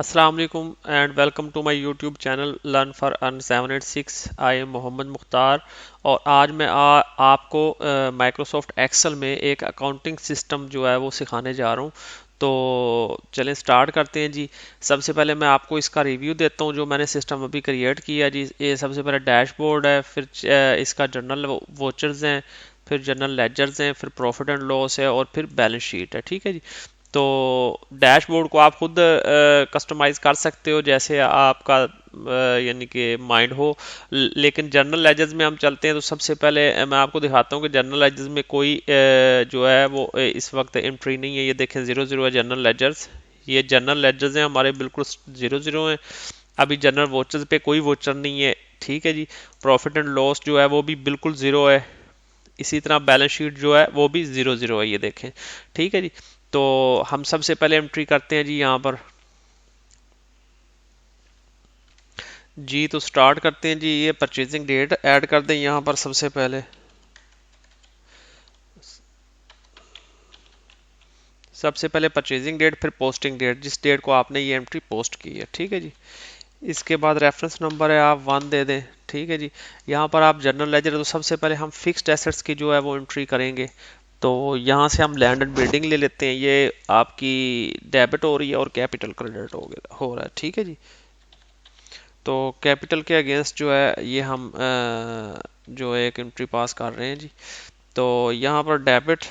अस्सलाम वालेकुम and welcome to my YouTube channel learn for earn 786। I am Mohammad Mukhtar और आज मैं आपको माइक्रोसॉफ्ट एक्सेल में एक अकाउंटिंग सिस्टम जो है वो सिखाने जा रहा हूँ। तो चलें स्टार्ट करते हैं जी। सबसे पहले मैं आपको इसका रिव्यू देता हूँ जो मैंने सिस्टम अभी क्रिएट किया जी। ये सबसे पहले डैशबोर्ड है, फिर इसका जर्नल वोचर्स हैं, फिर जनरल लेजर्स हैं, फिर प्रॉफिट एंड लॉस है और फिर बैलेंस शीट है। ठीक है जी। तो डैशबोर्ड को आप खुद कस्टमाइज कर सकते हो जैसे आपका यानी कि माइंड हो। लेकिन जनरल लेजर्स में हम चलते हैं तो सबसे पहले मैं आपको दिखाता हूँ कि जनरल लेजर्स में कोई जो है वो इस वक्त एंट्री नहीं है। ये देखें 00 है जनरल लेजर्स। ये जनरल लेजर्स हैं हमारे, बिल्कुल 00 हैं। अभी जनरल वोचर्स पे कोई वोचर नहीं है। ठीक है जी। प्रॉफिट एंड लॉस जो है वो भी बिल्कुल ज़ीरो है। इसी तरह बैलेंस शीट जो है वो भी 00 है, ये देखें। ठीक है जी। तो हम सबसे पहले एंट्री करते हैं जी यहाँ पर। जी तो स्टार्ट करते हैं जी। ये परचेजिंग डेट ऐड कर दें यहाँ पर सबसे पहले। सबसे पहले परचेजिंग डेट, फिर पोस्टिंग डेट, जिस डेट को आपने ये एंट्री पोस्ट की है। ठीक है जी। इसके बाद रेफरेंस नंबर है, आप 1 दे दें। ठीक है जी। यहाँ पर आप जनरल लेजर, तो सबसे पहले हम फिक्स्ड एसेट्स की जो है वो एंट्री करेंगे। तो यहाँ से हम लैंड एंड बिल्डिंग ले लेते हैं। ये आपकी डेबिट हो रही है और कैपिटल क्रेडिट हो रहा है। ठीक है जी। तो कैपिटल के अगेंस्ट जो है ये हम जो है एक एंट्री पास कर रहे हैं जी। तो यहाँ पर डेबिट,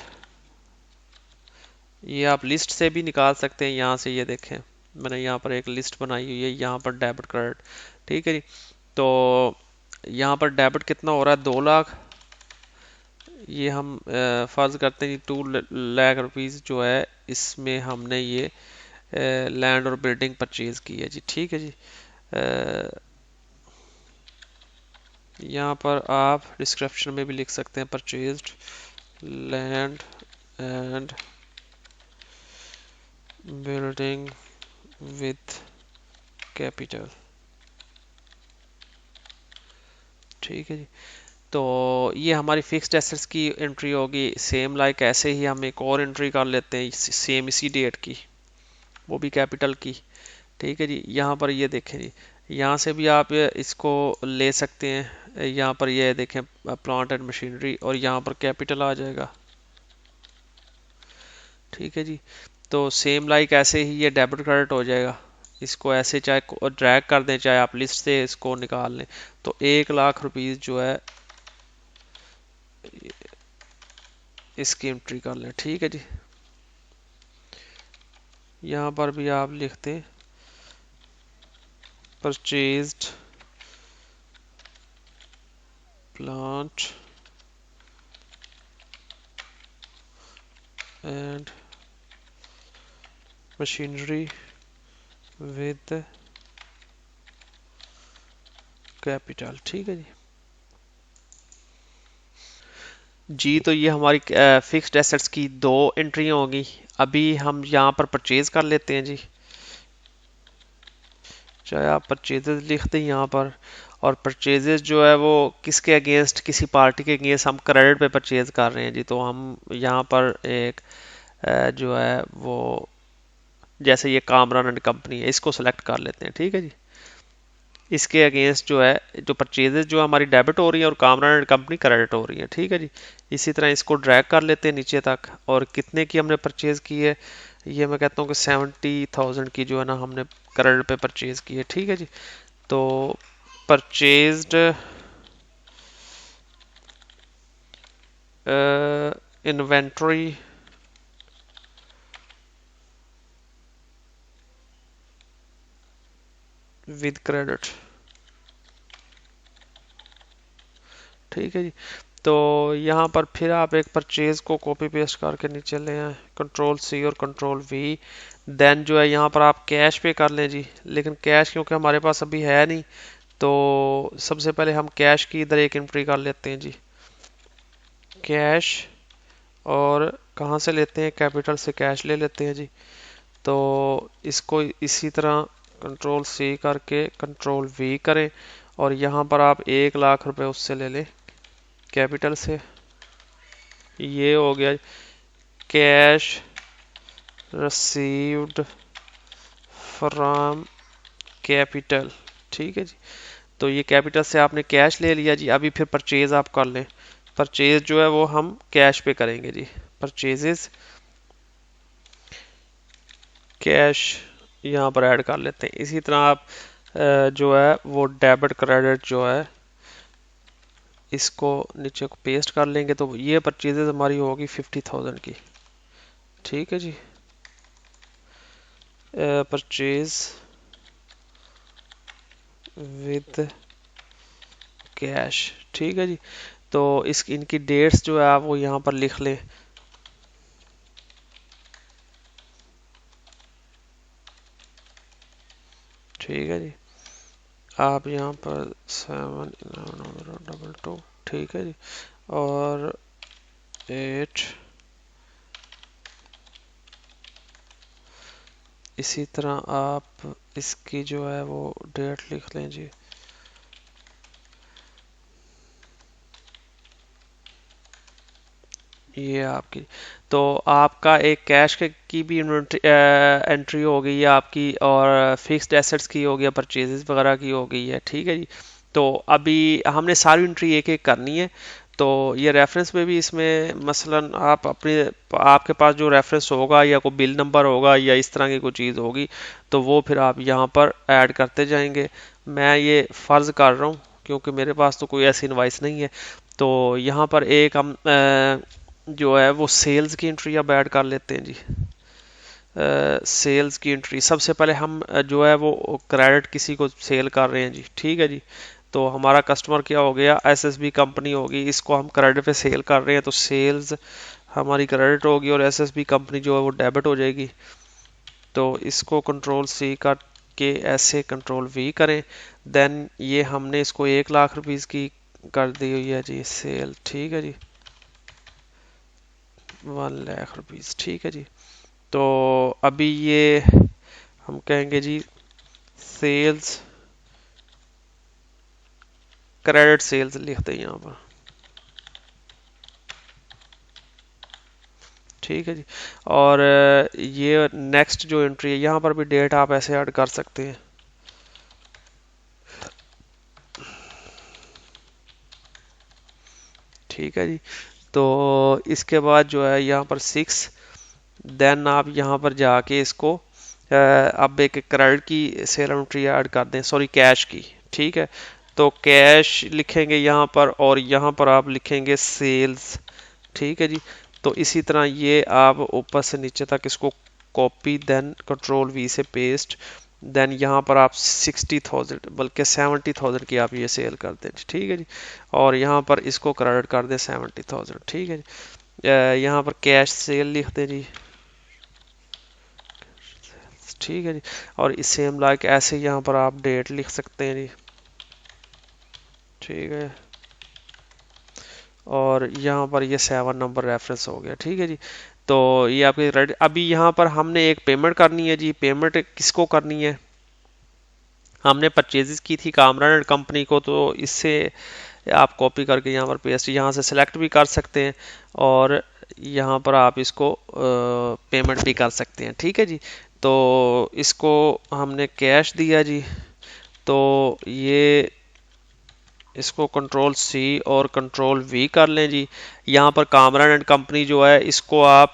ये आप लिस्ट से भी निकाल सकते हैं। यहाँ से ये देखें, मैंने यहाँ पर एक लिस्ट बनाई हुई है, यहाँ पर डेबिट क्रेडिट। ठीक है जी। तो यहाँ पर डेबिट कितना हो रहा है, 2 लाख। ये हम फर्ज करते हैं कि 2 लाख रुपीज़ जो है इसमें हमने ये लैंड और बिल्डिंग परचेज की है जी। ठीक है जी। यहाँ पर आप डिस्क्रिप्शन में भी लिख सकते हैं purchased land and building with capital. ठीक है जी। तो ये हमारी फिक्स्ड एसेट्स की एंट्री होगी। सेम लाइक ऐसे ही हम एक और एंट्री कर लेते हैं सेम इसी डेट की, वो भी कैपिटल की। ठीक है जी। यहाँ पर ये देखें जी, यहाँ से भी आप इसको ले सकते हैं। यहाँ पर ये देखें प्लांट एंड मशीनरी, और यहाँ पर कैपिटल आ जाएगा। ठीक है जी। तो सेम लाइक ऐसे ही ये डेबिट क्रेडिट हो जाएगा। इसको ऐसे चाहे ड्रैग कर दें, चाहे आप लिस्ट से इसको निकाल लें। तो 1 लाख रुपीज़ जो है इसकी एंट्री कर लें। ठीक है जी। यहाँ पर भी आप लिखते हैं purchased plant and machinery with capital. ठीक है जी। जी तो ये हमारी फिक्स्ड एसेट्स की 2 एंट्री होगी। अभी हम यहाँ पर परचेज कर लेते हैं जी। चाहे आप परचेजेस लिख दें यहाँ पर। और परचेजेस जो है वो किसके अगेंस्ट, किसी पार्टी के अगेंस्ट हम क्रेडिट पे परचेज कर रहे हैं जी। तो हम यहाँ पर एक जो है वो, जैसे ये कामरान एंड कंपनी है, इसको सेलेक्ट कर लेते हैं। ठीक है जी। इसके अगेंस्ट जो है जो परचेजेस जो हमारी डेबिट हो रही है और कामरान एंड कंपनी क्रेडिट हो रही है। ठीक है जी। इसी तरह इसको ड्रैग कर लेते हैं नीचे तक। और कितने की हमने परचेज की है, ये मैं कहता हूँ कि 70,000 की जो है ना हमने क्रेडिट पे परचेज की है। ठीक है जी। तो परचेज्ड इन्वेंट्री विद क्रेडिट। ठीक है जी। तो यहाँ पर फिर आप एक परचेज को कॉपी पेस्ट करके नीचे ले आए, कंट्रोल सी और कंट्रोल वी। देन जो है यहाँ पर आप कैश पे कर लें जी। लेकिन कैश क्योंकि हमारे पास अभी है नहीं, तो सबसे पहले हम कैश की इधर एक एंट्री कर लेते हैं जी। कैश, और कहाँ से लेते हैं, कैपिटल से कैश ले लेते हैं जी। तो इसको इसी तरह कंट्रोल सी करके कंट्रोल वी करें, और यहाँ पर आप 1 लाख रुपए उससे ले लें कैपिटल से। ये हो गया कैश रसीव्ड फ्रॉम कैपिटल, ठीक है जी। तो ये कैपिटल से आपने कैश ले लिया जी। अभी फिर परचेज आप कर लें। परचेज जो है वो हम कैश पे करेंगे जी। परचेजेस कैश यहाँ पर ऐड कर लेते हैं। इसी तरह आप जो है वो डेबिट क्रेडिट जो है इसको नीचे को पेस्ट कर लेंगे। तो ये परचेजेस हमारी होगी 50,000 की, ठीक है जी। परचेज विद कैश, ठीक है जी। तो इस इनकी डेट्स जो है आप वो यहाँ पर लिख लें। ठीक है जी। आप यहाँ पर 7/11/22, ठीक है जी। और 8 इसी तरह आप इसकी जो है वो डेट लिख लें जी। ये आपकी, तो आपका एक कैश की भी एंट्री हो गई है आपकी, और फिक्स्ड एसेट्स की हो गया, परचेजेस वगैरह की हो गई है, ठीक है जी। तो अभी हमने सारी एंट्री एक एक करनी है। तो ये रेफरेंस में भी इसमें मसलन आप अपने आपके पास जो रेफरेंस होगा या कोई बिल नंबर होगा या इस तरह की कोई चीज़ होगी तो वो फिर आप यहाँ पर ऐड करते जाएंगे। मैं ये फ़र्ज़ कर रहा हूँ क्योंकि मेरे पास तो कोई ऐसी इनवाइस नहीं है। तो यहाँ पर एक हम जो है वो सेल्स की एंट्री अब ऐड कर लेते हैं जी। सेल्स की एंट्री सबसे पहले हम जो है वो क्रेडिट किसी को सेल कर रहे हैं जी, ठीक है जी। तो हमारा कस्टमर क्या हो गया, एसएसबी कंपनी होगी, इसको हम क्रेडिट पे सेल कर रहे हैं तो सेल्स हमारी क्रेडिट होगी और एसएसबी कंपनी जो है वो डेबिट हो जाएगी। तो इसको कंट्रोल सी करके ऐसे कंट्रोल वी करें। देन ये हमने इसको 1 लाख रुपीज़ की कर दी हुई है जी सेल, ठीक है जी। 1 लाख रुपीज़, ठीक है जी। तो अभी ये हम कहेंगे जी सेल्स क्रेडिट सेल्स लिखते हैं यहाँ पर, ठीक है जी। और ये नेक्स्ट जो एंट्री है यहाँ पर भी डेट आप ऐसे ऐड कर सकते हैं, ठीक है जी। तो इसके बाद जो है यहाँ पर 6, देन आप यहाँ पर जाके इसको अब एक क्रेडिट की सेल एंट्री ऐड कर दें, सॉरी कैश की, ठीक है। तो कैश लिखेंगे यहाँ पर और यहाँ पर आप लिखेंगे सेल्स, ठीक है जी। तो इसी तरह ये आप ऊपर से नीचे तक इसको कॉपी देन कंट्रोल वी से पेस्ट, देन यहाँ पर आप 60,000 बल्कि 70,000 की आप ये सेल कर दें, ठीक है जी। और यहाँ पर इसको क्रेडिट कर दें 70,000, ठीक है जी। यहाँ पर कैश सेल लिख दें जी, ठीक है जी। और इस सेम लाइक ऐसे यहाँ पर आप डेट लिख सकते हैं जी, ठीक है। और यहाँ पर ये 7 नंबर रेफरेंस हो गया, ठीक है जी। तो ये आपके रेडी। अभी यहाँ पर हमने एक पेमेंट करनी है जी। पेमेंट किसको करनी है, हमने परचेजेस की थी कामरान एंड कंपनी को, तो इससे आप कॉपी करके यहाँ पर पेस्ट यहाँ से सिलेक्ट भी कर सकते हैं और यहाँ पर आप इसको पेमेंट भी कर सकते हैं, ठीक है जी। तो इसको हमने कैश दिया जी। तो ये इसको कंट्रोल सी और कंट्रोल वी कर लें जी। यहाँ पर कामरान एंड कंपनी जो है इसको आप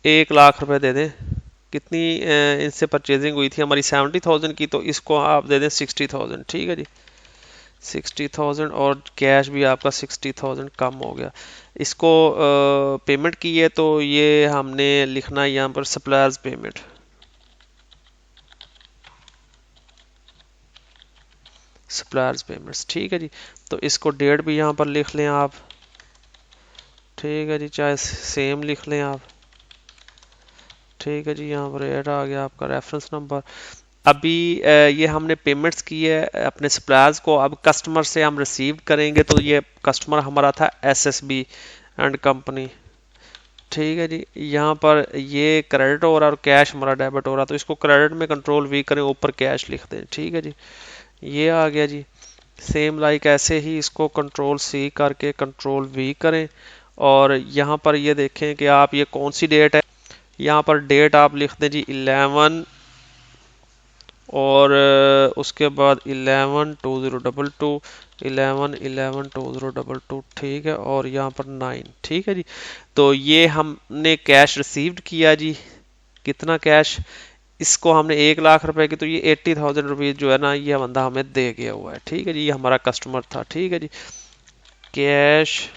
1 लाख रुपए दे दें। कितनी इनसे परचेजिंग हुई थी हमारी 70,000 की, तो इसको आप दे दें 60,000, ठीक है जी। 60,000 और कैश भी आपका 60,000 कम हो गया। इसको पेमेंट की है तो ये हमने लिखना है यहाँ पर सप्लायर्स पेमेंट, सप्लायर्स पेमेंट्स, ठीक है जी। तो इसको डेट भी यहाँ पर लिख लें आप, ठीक है जी, चाहे सेम लिख लें आप, ठीक है जी। यहाँ पर ऐड आ गया आपका रेफरेंस नंबर। अभी ये हमने पेमेंट्स की है अपने सप्लायर्स को, अब कस्टमर से हम रिसीव करेंगे तो ये कस्टमर हमारा था एसएसबी एंड कंपनी, ठीक है जी। यहाँ पर ये क्रेडिट हो रहा है और कैश हमारा डेबिट हो रहा है, तो इसको क्रेडिट में कंट्रोल वी करें, ऊपर कैश लिख दें, ठीक है जी। ये आ गया जी। सेम लाइक ऐसे ही इसको कंट्रोल सी करके कंट्रोल वी करें और यहाँ पर ये देखें कि आप ये कौन सी डेट है। यहाँ पर डेट आप लिख दें जी 11 और उसके बाद 112022 11112022 ठीक है, और यहाँ पर 9 ठीक है जी। तो ये हमने कैश रिसीव्ड किया जी। कितना कैश, इसको हमने 1 लाख रुपए की, तो ये 80,000 रुपीज जो है ना, ये बंदा हमें दे गया हुआ है। ठीक है जी, ये हमारा कस्टमर था। ठीक है जी, कैश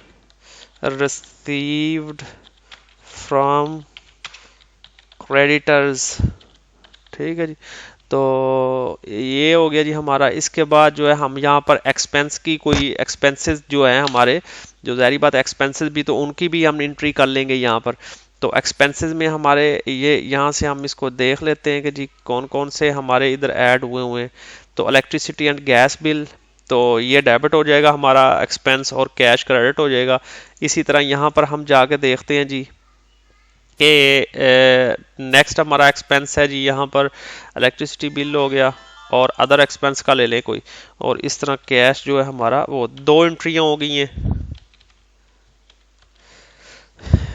रिसीव्ड फ्रॉम क्रेडिटर्स। ठीक है जी, तो ये हो गया जी हमारा। इसके बाद जो है हम यहाँ पर एक्सपेंस की, कोई एक्सपेंसेस जो है हमारे, जो ज़ाहिर बात एक्सपेंसेस भी, तो उनकी भी हम एंट्री कर लेंगे यहाँ पर। तो एक्सपेंसेस में हमारे ये यहाँ से हम इसको देख लेते हैं कि जी कौन कौन से हमारे इधर ऐड हुए हुए हैं। तो इलेक्ट्रिसिटी एंड गैस बिल, तो ये डेबिट हो जाएगा हमारा एक्सपेंस, और कैश क्रेडिट हो जाएगा। इसी तरह यहाँ पर हम जाके देखते हैं जी कि नेक्स्ट हमारा एक्सपेंस है जी यहाँ पर इलेक्ट्रिसिटी बिल हो गया, और अदर एक्सपेंस का ले लें कोई, और इस तरह कैश जो है हमारा, वो 2 एंट्रियां हो गई हैं।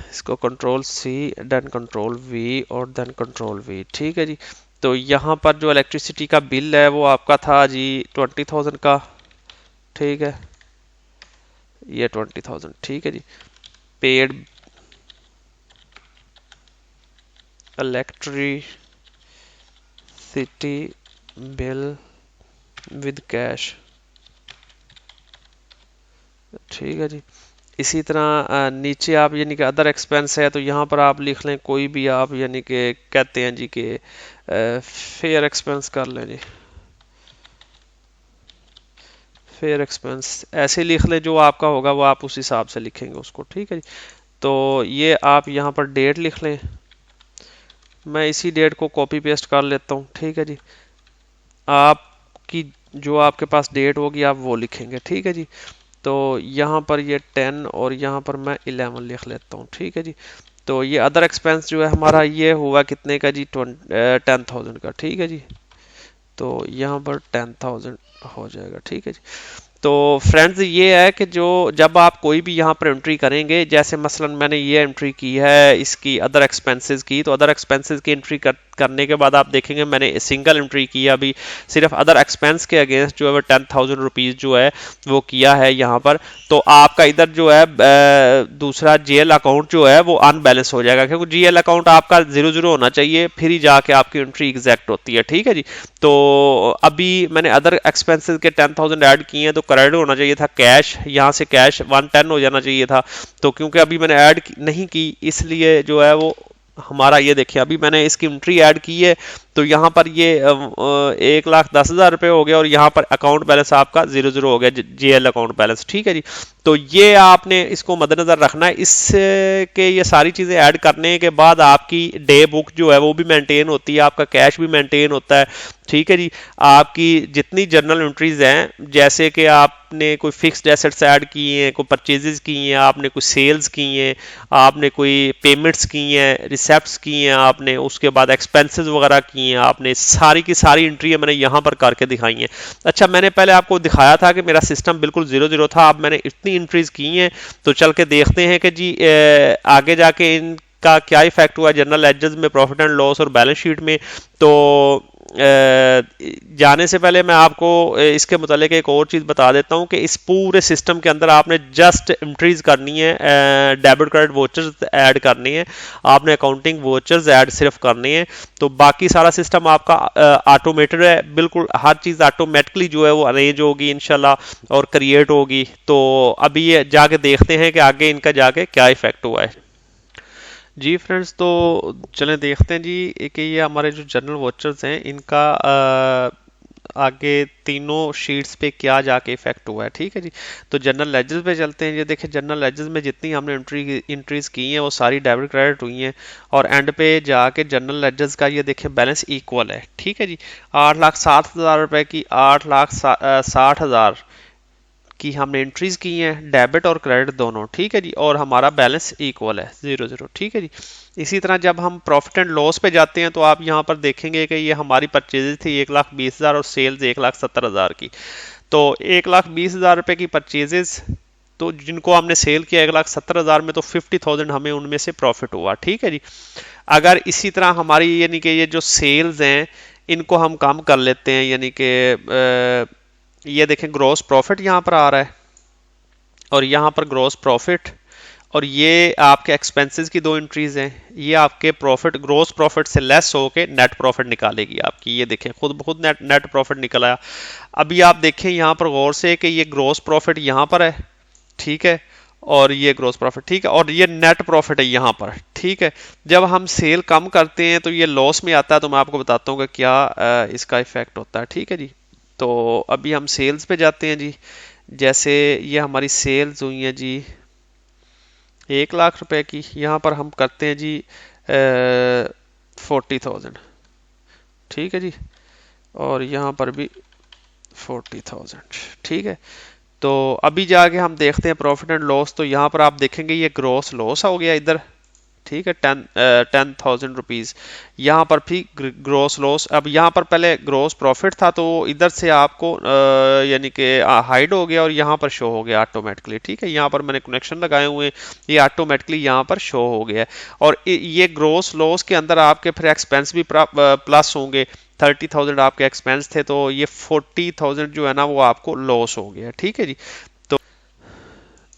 इसको control C, then control V, और देन कंट्रोल वी। ठीक है जी, तो यहाँ पर जो इलेक्ट्रिसिटी का बिल है वो आपका था जी 20,000 का। ठीक है, ये 20,000। ठीक है जी, paid electricity bill with cash. ठीक है जी, इसी तरह नीचे आप यानी कि अदर एक्सपेंस है, तो यहाँ पर आप लिख लें कोई भी, आप यानी कि कहते हैं जी कि फेयर एक्सपेंस कर लें जी, फेयर एक्सपेंस ऐसे लिख लें, जो आपका होगा वो आप उस हिसाब से लिखेंगे उसको। ठीक है जी, तो ये आप यहाँ पर डेट लिख लें, मैं इसी डेट को कॉपी पेस्ट कर लेता हूँ। ठीक है जी, आपकी जो आपके पास डेट होगी आप वो लिखेंगे। ठीक है जी, तो यहाँ पर ये 10, और यहाँ पर मैं 11 लिख लेता हूँ। ठीक है जी, तो ये अदर एक्सपेंस जो है हमारा, ये हुआ कितने का जी, 10,000 का। ठीक है जी, तो यहाँ पर 10,000 हो जाएगा। ठीक है जी, तो फ्रेंड्स ये है कि जो जब आप कोई भी यहाँ पर एंट्री करेंगे, जैसे मसलन मैंने ये एंट्री की है इसकी अदर एक्सपेंसेस की, तो अदर एक्सपेंसेस की एंट्री करने के बाद आप देखेंगे मैंने सिंगल एंट्री की है अभी, सिर्फ अदर एक्सपेंस के अगेंस्ट जो है वो 10,000 रुपीज़ जो है वो किया है यहाँ पर। तो आपका इधर जो है दूसरा जीएल अकाउंट जो है वो अनबैलेंस हो जाएगा, क्योंकि जीएल अकाउंट आपका 0 होना चाहिए, फिर ही जाके आपकी एंट्री एग्जैक्ट होती है। ठीक है जी, तो अभी मैंने अदर एक्सपेंसेस के 10,000 ऐड किए हैं, तो क्रेडिट होना चाहिए था कैश, यहाँ से कैश 110 हो जाना चाहिए था। तो क्योंकि अभी मैंने ऐड नहीं की, इसलिए जो है वो हमारा, ये देखिए अभी मैंने इसकी एंट्री ऐड की है, तो यहाँ पर ये 1,10,000 रुपये हो गया, और यहाँ पर अकाउंट बैलेंस आपका 0 हो गया, जीएल अकाउंट बैलेंस। ठीक है जी, तो ये आपने इसको मद्देनजर रखना है। इसके ये सारी चीज़ें ऐड करने के बाद आपकी डे बुक जो है वो भी मेंटेन होती है, आपका कैश भी मेंटेन होता है। ठीक है जी, आपकी जितनी जर्नल एंट्रीज हैं, जैसे कि आपने कोई फिक्स्ड एसेट्स ऐड किए हैं, कोई परचेजेस किए हैं, आपने कोई सेल्स की हैं, आपने कोई पेमेंट्स की हैं, रिसेप्ट्स की हैं आपने, उसके बाद एक्सपेंसेस वगैरह किए हैं आपने, सारी की सारी एंट्री मैंने यहाँ पर करके दिखाई हैं। अच्छा, मैंने पहले आपको दिखाया था कि मेरा सिस्टम बिल्कुल 0 था, अब मैंने इतनी एंट्रीज की हैं, तो चल के देखते हैं कि जी आगे जाके इनका क्या इफेक्ट हुआ जनरल लेजर्स में, प्रॉफिट एंड लॉस और बैलेंस शीट में। तो जाने से पहले मैं आपको इसके मुतालिक एक और चीज़ बता देता हूं कि इस पूरे सिस्टम के अंदर आपने जस्ट एंट्रीज करनी है, डेबिट क्रेडिट वोचर्स ऐड करनी है, आपने अकाउंटिंग वोचर्स ऐड सिर्फ करनी है। तो बाकी सारा सिस्टम आपका ऑटोमेटेड है, बिल्कुल हर चीज़ ऑटोमेटिकली जो है वो अरेंज होगी इंशाल्लाह और क्रिएट होगी। तो अभी ये जाके देखते हैं कि आगे इनका जाके क्या इफेक्ट हुआ है। जी फ्रेंड्स, तो चलें देखते हैं जी कि ये हमारे जो जनरल वॉचर्स हैं इनका आगे तीनों शीट्स पे क्या जाके इफेक्ट हुआ है। ठीक है जी, तो जनरल लेजर्स पे चलते हैं। ये देखिए जनरल लेजर्स में जितनी हमने एंट्रीज की हैं वो सारी डेबिट क्रेडिट हुई हैं, और एंड पे जाके जनरल लेजर्स का ये देखिए बैलेंस इक्वल है। ठीक है जी, 8,60,000 रुपए की 8,60,000 की हमने एंट्रीज की हैं, डेबिट और क्रेडिट दोनों। ठीक है जी, और हमारा बैलेंस इक्वल है 0 ठीक है जी। इसी तरह जब हम प्रॉफिट एंड लॉस पे जाते हैं, तो आप यहाँ पर देखेंगे कि ये हमारी परचेजेज थी 1,20,000 और सेल्स 1,70,000 की। तो 1,20,000 रुपए की परचेजेज, तो जिनको हमने सेल किया 1,70,000 में, तो 50,000 हमें उनमें से प्रॉफिट हुआ। ठीक है जी, अगर इसी तरह हमारी यानी कि ये जो सेल्स हैं इनको हम कम कर लेते हैं, यानी कि ये देखें ग्रॉस प्रॉफिट यहाँ पर आ रहा है और यहाँ पर ग्रॉस प्रॉफिट, और ये आपके एक्सपेंसेस की दो एंट्रीज हैं। ये आपके प्रॉफिट ग्रॉस प्रॉफिट से लेस होके नेट प्रॉफिट निकालेगी आपकी। ये देखें खुद ब खुद नेट नेट प्रॉफिट निकल आया। अभी आप देखें यहाँ पर गौर से कि ये ग्रॉस प्रॉफिट यहाँ पर है, ठीक है, और ये ग्रॉस प्रॉफिट, ठीक है, और ये नेट प्रॉफिट है यहाँ पर, ठीक है। जब हम सेल कम करते हैं तो ये लॉस में आता है, तो मैं आपको बताता हूँ कि क्या इसका इफेक्ट होता है, ठीक है जी। तो अभी हम सेल्स पे जाते हैं जी। जैसे ये हमारी सेल्स हुई है जी 1 लाख रुपए की, यहाँ पर हम करते हैं जी 40,000, ठीक है जी, और यहाँ पर भी 40,000, ठीक है। तो अभी जाके हम देखते हैं प्रॉफिट एंड लॉस, तो यहाँ पर आप देखेंगे ये ग्रॉस लॉस हो गया इधर, ठीक है, 10,000 रुपीज। यहाँ पर भी ग्रॉस लॉस। अब यहाँ पर पहले ग्रॉस प्रॉफिट था तो इधर से आपको यानी कि हाइड हो गया और यहाँ पर शो हो गया ऑटोमेटिकली, ठीक है। यहाँ पर मैंने कनेक्शन लगाए हुए हैं, ये ऑटोमेटिकली यहाँ पर शो हो गया है। और ये ग्रॉस लॉस के अंदर आपके फिर एक्सपेंस भी प्लस होंगे। 30,000 आपके एक्सपेंस थे तो ये 40,000 जो है ना वो आपको लॉस हो गया, ठीक है जी। तो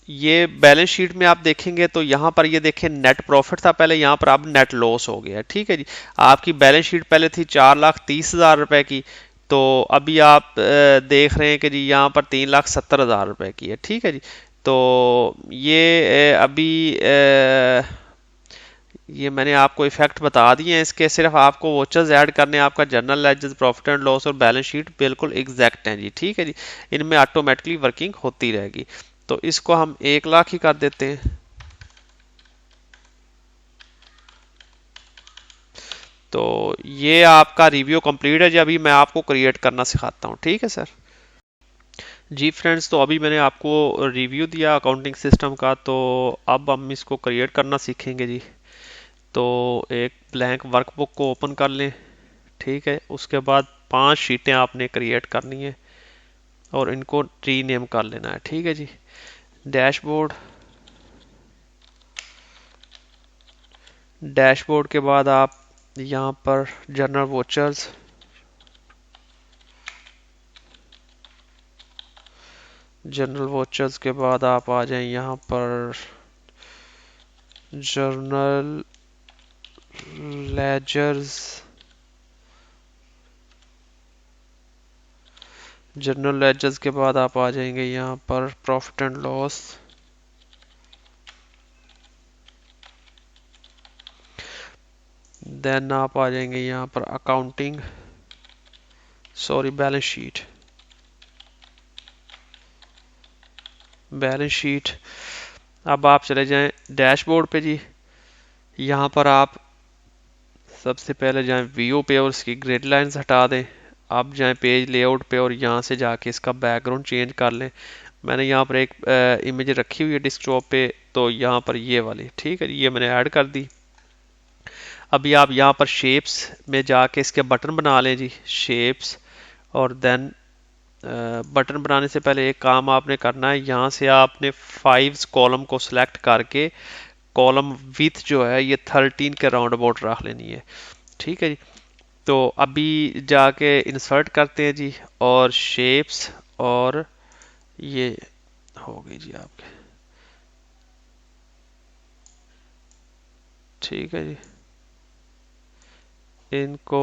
ये बैलेंस शीट में आप देखेंगे तो यहाँ पर ये देखें नेट प्रॉफिट था पहले, यहाँ पर अब नेट लॉस हो गया, ठीक है जी। आपकी बैलेंस शीट पहले थी 4,30,000 रुपए की, तो अभी आप देख रहे हैं कि जी यहाँ पर 3,70,000 रुपए की है, ठीक है जी। तो ये अभी ये मैंने आपको इफेक्ट बता दिए हैं इसके, सिर्फ आपको वोचर्स ऐड करने हैं। आपका journal ledger, profit and loss और बैलेंस शीट बिल्कुल एग्जैक्ट हैं जी, ठीक है जी। इनमें ऑटोमेटिकली वर्किंग होती रहेगी। तो इसको हम 1 लाख ही कर देते हैं। तो ये आपका रिव्यू कंप्लीट है जी। अभी मैं आपको क्रिएट करना सिखाता हूँ, ठीक है सर। जी फ्रेंड्स, तो अभी मैंने आपको रिव्यू दिया अकाउंटिंग सिस्टम का, तो अब हम इसको क्रिएट करना सीखेंगे जी। तो एक ब्लैंक वर्कबुक को ओपन कर लें, ठीक है। उसके बाद 5 शीटें आपने क्रिएट करनी है और इनको रीनेम कर लेना है, ठीक है जी। डैशबोर्ड, डैशबोर्ड के बाद आप यहाँ पर जनरल वोचर्स, जनरल वोचर्स के बाद आप आ जाएं यहाँ पर जर्नल लेजर्स, जनरल लेजर्स के बाद आप आ जाएंगे यहाँ पर प्रॉफिट एंड लॉस, देन आप आ जाएंगे यहाँ पर accounting, sorry balance sheet, balance sheet. अब आप चले जाएं डैशबोर्ड पे जी। यहाँ पर आप सबसे पहले जाएं व्यू पे और इसकी ग्रिड लाइंस हटा दें। आप जाएं पेज लेआउट पे और यहाँ से जाके इसका बैकग्राउंड चेंज कर लें। मैंने यहाँ पर एक इमेज रखी हुई है डिस्कटॉप पे, तो यहाँ पर ये वाली, ठीक है, ये मैंने ऐड कर दी। अभी आप यहाँ पर शेप्स में जाके इसके बटन बना लें जी, शेप्स। और देन बटन बनाने से पहले एक काम आपने करना है, यहाँ से आपने 5 कॉलम को सिलेक्ट करके कॉलम विथ जो है ये 13 के राउंड अबाउट रख लेनी है, ठीक है जी। तो अभी जाके इंसर्ट करते हैं जी, और शेप्स, और ये हो गई जी आपके, ठीक है जी। इनको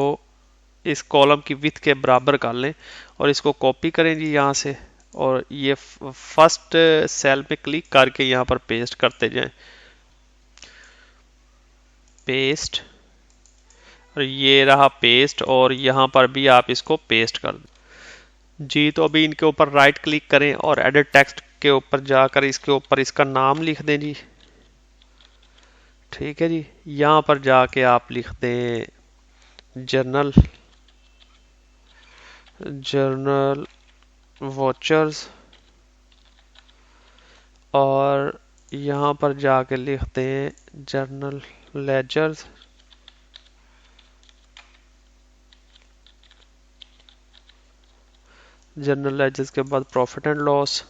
इस कॉलम की विथ के बराबर कर लें और इसको कॉपी करें जी यहाँ से, और ये फर्स्ट सेल पे क्लिक करके यहाँ पर पेस्ट करते जाएं, पेस्ट, और ये रहा पेस्ट, और यहाँ पर भी आप इसको पेस्ट कर दें जी। तो अभी इनके ऊपर राइट क्लिक करें और एडिट टेक्स्ट के ऊपर जाकर इसके ऊपर इसका नाम लिख दें जी, ठीक है जी। यहाँ पर जाके आप लिख दें जर्नल, जर्नल वॉचर्स, और यहाँ पर जाके लिखते हैं जर्नल लेजर्स, जर्नल लेजर्स के बाद profit and loss,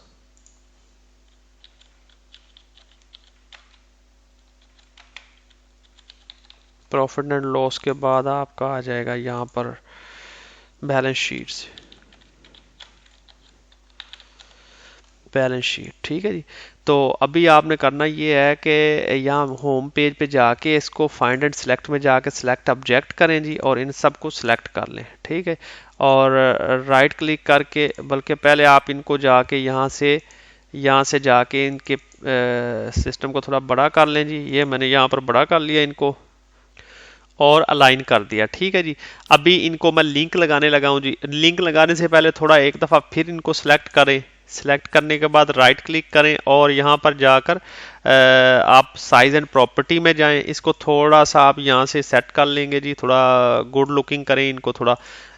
profit and loss के बाद आपका आ जाएगा यहाँ पर बैलेंस शीट से, बैलेंस शीट, ठीक है जी। तो अभी आपने करना ये है कि यहाँ होम पेज पे जाके इसको फाइंड एंड सेलेक्ट में जाके सेलेक्ट ऑब्जेक्ट करें जी, और इन सब को सिलेक्ट कर लें, ठीक है। और राइट क्लिक करके, बल्कि पहले आप इनको जाके यहाँ से जाके इनके सिस्टम को थोड़ा बड़ा कर लें जी। ये मैंने यहाँ पर बड़ा कर लिया इनको और अलाइन कर दिया, ठीक है जी। अभी इनको मैं लिंक लगाने लगा हूँ जी। लिंक लगाने से पहले थोड़ा एक दफ़ा फिर इनको सिलेक्ट करें। सिलेक्ट करने के बाद राइट क्लिक करें और यहाँ पर जाकर आप साइज एंड प्रॉपर्टी में जाएं। इसको थोड़ा सा आप यहाँ से सेट कर लेंगे जी, थोड़ा गुड लुकिंग करें इनको थोड़ा,